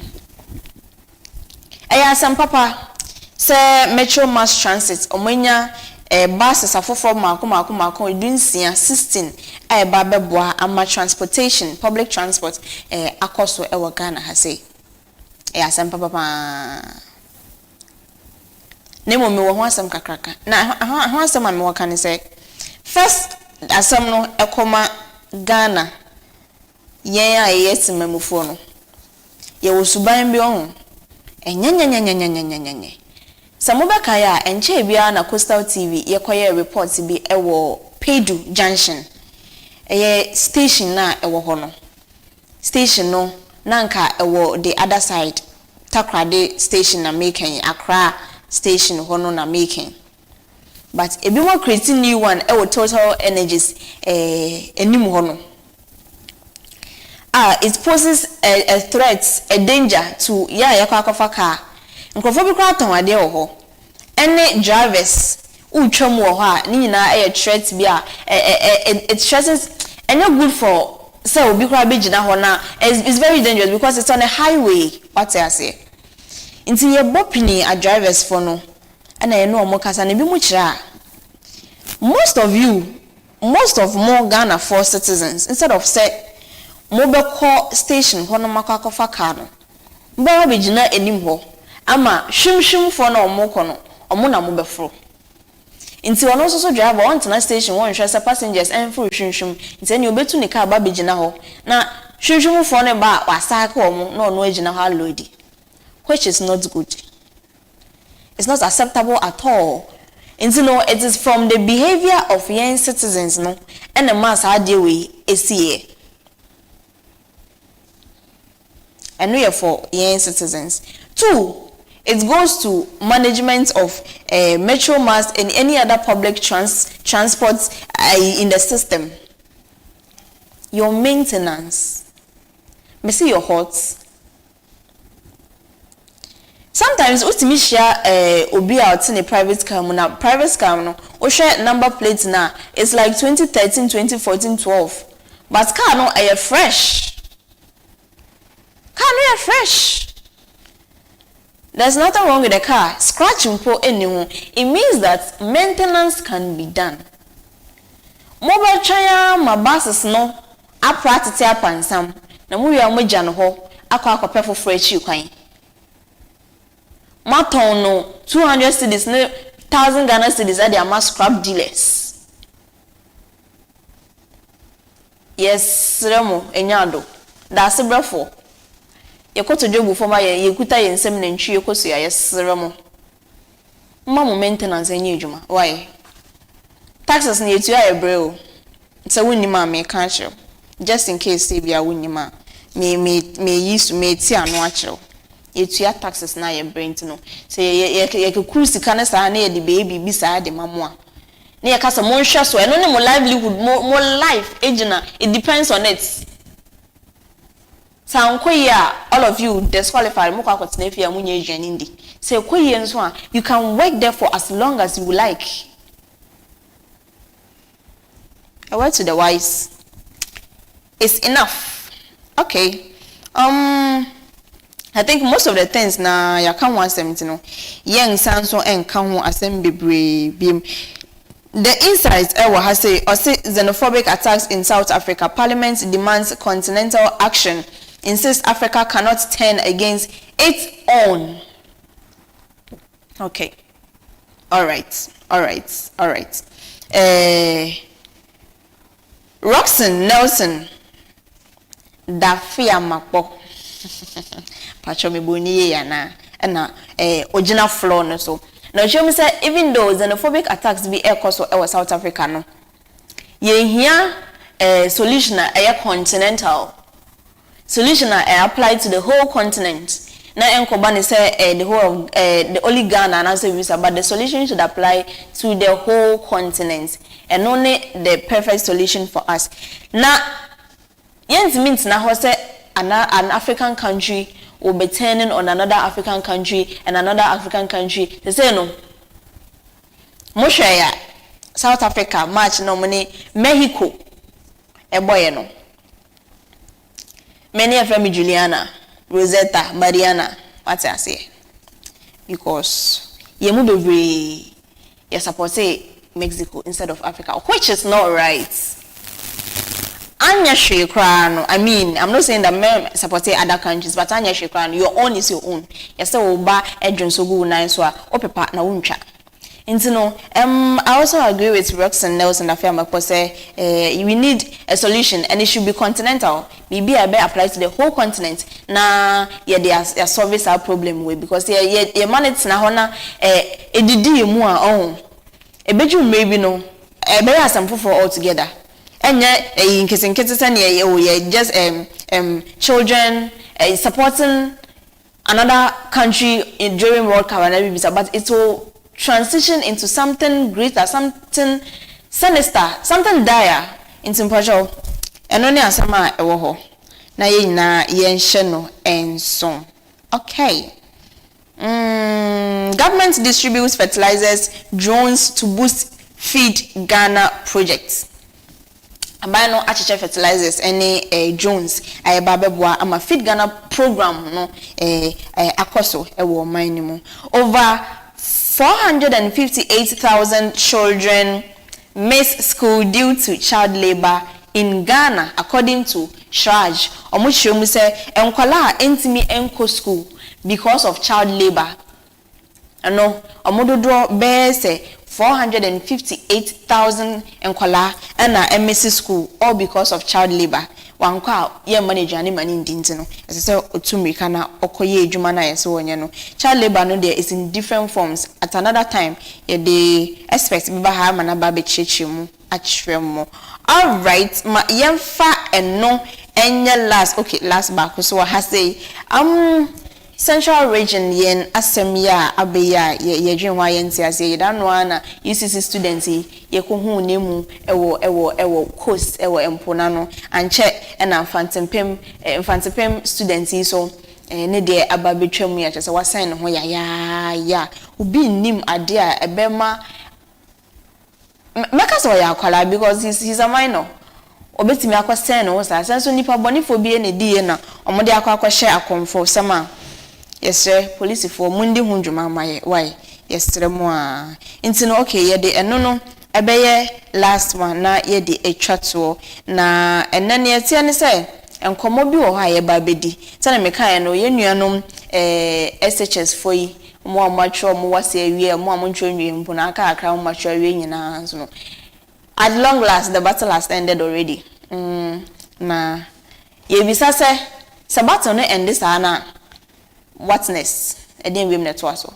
papa say Metro Mass Transit omenya buses afofo mako doing 16 babeboa ama transportation public transport akoso ewo Ghana ha say. Some papa Nemo me wo ho asem kakraka na ho asem a me wo kan say first asem no ekoma Ghana yen a yesimamufo no ye wo suban bi on enyenyenyenyenyenyenyenyenye samobeka ya enche bia na Coastal TV ye koye report bi ewo Pedu Junction station na ewo ho no station no nanka ewo the other side Takrade station na making Accra station hono na making but ebi mo creating new one Total Energies enim hono it poses a threat a danger to yakwa car nkofo bi kwa ton ade ho any drivers utwam wo ho a ni nyina threat bi it stresses and not good for so obi kwa begina ho na it's very dangerous because it's on a highway what I say. Inti ye bopini a drivers for no and I know more kasa na bi mu kira most of you most of more Ghana for citizens, instead of say mobile call station hono makako fa car no mba be gina enim ho ama hwimhwim for na omoko no omo na mo befro nti wono so driver on tena station won hwe se passengers enfo hwimhwim nti ene obetu ne car ba be gina ho na hwimhwim for ne ba wasaka omo na ono agina ho load, which is not good. It's not acceptable at all. And you know, it is from the behavior of young citizens, no, and the mass how deal with ESSIEN. And we are for young citizens. 2, it goes to management of metro mass and any other public transport in the system. Your maintenance. Me see your hearts. Sometimes utimi share obi out in a private car na private car no o share number plate na it's like 2013 2014 12 but car no are fresh. Car no are fresh. There's nothing wrong with the car. Scratching po anyone. It means that maintenance can be done. Mobile chaya ma buses no apratite apansam na mu ya mo gya no ho akwa akopefo fresh kwan. Maton no 200 cedis no 1000 Ghana cedis at their mass scrap dealers. Yes, Remo enyado. That's a brefo. Ye ko to jobu for my ye kuta ye nsem na ntwi ye koso ya yes Remo. Mama maintenance enye adwuma. Why? Taxes na yetu ya ebreo. Nse wonni ma me ka kire. Just in case say bia wonni ma me yisu me ti anu a kire. Yetu ya taxes na ye brain no. Say ye cruise kana sa na ye de baby bi sa de mamoa. Na ye kasa mo nhwa so eno ne mo livelihood mo life ejina, it depends on it. All of you disqualified mo kwa kwatena afia munye aduane ndi. Say koye nso a you can work there for as long as you like. A word to the wise. It's enough. Okay. I think most of the things na ya kan 170 no. Yen sanso enka ho asem bebre biem. The insights has say xenophobic attacks in South Africa. Parliament demands continental action. Insists Africa cannot turn against its own. Okay. All right. Roxanne Nelson. Dafia Makbo. Pacho me boni ya na original floor no so. Now show me say even though xenophobic attacks be air course or South Africa no. Ye here solution a continental. Solution applied to the whole continent. Now Enkobani say the whole of the only Ghana and also visa, but the solution should apply to the whole continent and only the perfect solution for us. Now Yens means now say an African country will be turning on another African country and another African country. They say no. Moshaya South Africa match no money Mexico a boy no. Many of them Juliana, Rosetta, Mariana, what I say. Because you move every you support say Mexico instead of Africa, which is not right. Anya Shekrano, I mean, I'm not saying that men support other countries, but Anya Shekrano, your own is your own. You say Oba Edron so good nice or Opepa na uncha. And you know, I also agree with Roxanne Nelson that we need a solution and it should be continental. Maybe I better apply to the whole continent. Nah, yeah, they solve our problem with because yeah, manage na hona edidi mu a on. Ebeju maybe no. Ebe ya sample for all together. And yeah, in case just children supporting another country during World Cup and everything, but it will transition into something greater, something sinister, something dire into Mpacho. And only asama ewoho. Na ye na yensheno and so. Okay. Government distributes fertilizers, drones to boost Feed Ghana projects. Abano achiche fertilizers any drones ayababebwa ama Feed Ghana program no akoso ewo man mu. Over 458,000 children miss school due to child labor in Ghana, according to Shraj. Omushiomu say enkwala entimi enko school because of child labor. Ano omododo be say 458,000 enkwala na MSc school all because of child labor. Wankwa ye manage ani mani ndinti no. Say otumrika na okoye edwuma na yese wonye no. Child labor no there is in different forms. At another time, ye dey expect biba ha mana ba be cheche mu achwemo. All right, ma yemfa eno enye last. Okay, last back so ha say Central region yen asemya abeya ye dwenwa yenti ase ye danwa na UCC students ye ko hu nemu ewo coast ewo empona no anche na mfantepem students so ne de ababetwam ya chese wasan ne ho ya obi nim ade a ebema meka so ya akwala because he's a minor obetimi akwase no so asenso nipa bonifo bi ne die na omode akwahye akomfo sama. Yes sir, police for Mundi Hunjuma my why? Yes, Tremua. Intino okay, ye de enono ebeye last one na ye de a chatwo na enani etiani say enkomo bi wo ha ye ba bedi. Tana meka no ye nuanom SHS for yi mo amatwo mo wase awie mo amontwo nwie mpo na aka akra mo matwo awie nyina so no. At long last the battle has ended already. Na ye bisa say battle no end this ana whatness edin wem network so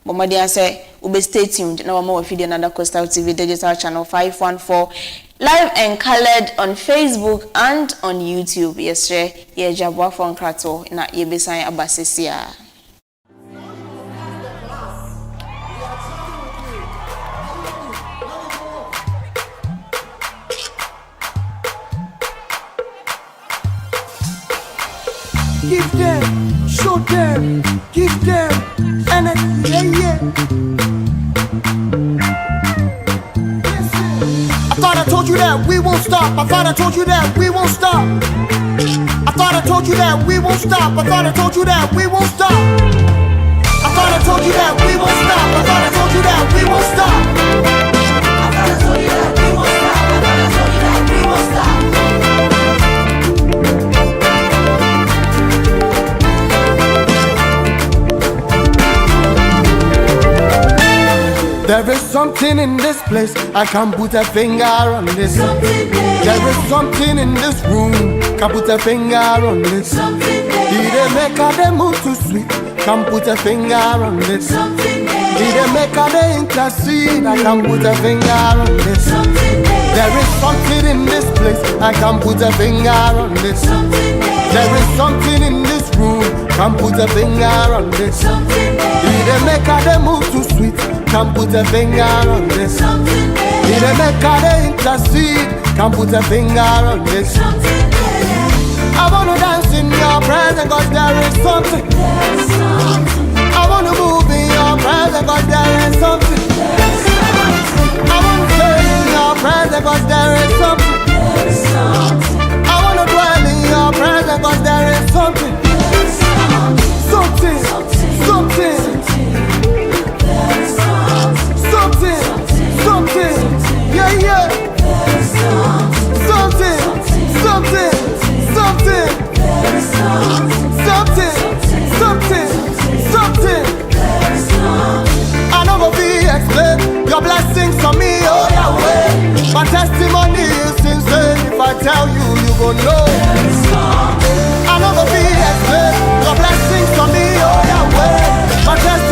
bomadi say ube stay tuned na wama wafidi another Coastal TV digital channel 514 live and colored on Facebook and on YouTube. Yes sir, ye jabwa for nkrato na ye besan abasesia. Give them, show them, give them, and yeah. I thought I told you that we won't stop. I thought I told you that we won't stop. I thought I told you that we won't stop. I thought I told you that we won't stop. I thought I told you that we won't stop. I thought I told you that we won't stop. I thought I told you that we won't stop. I thought I told you that we won't stop. There is something in this place, I can't put a finger on this. There is something in this room, can't put a finger on this. He dey make a dem move too sweet, can't put a finger on this. He dey make a dem intercede, I can't put a finger on this. There is something in this place, I can't put a finger on this. There is something in this room, can't put a finger on this. He dey make a dem move too sweet, can't put a finger on this. He dey make a dem intercede, can't put a finger on this. I wanna dance in your presence, cause there is something. I wanna move in your presence, cause there is something. I wanna stay in your presence, cause there is something. I wanna dwell in your presence, cause there is something. Something, something, something, something, yeah. Something, something, something, something. I know what we explain. Your blessings on me, oh Yahweh. My testimony is sincere. If I tell you, you gon' know. I know what we explain. Your blessings on me, oh Yahweh. My testimony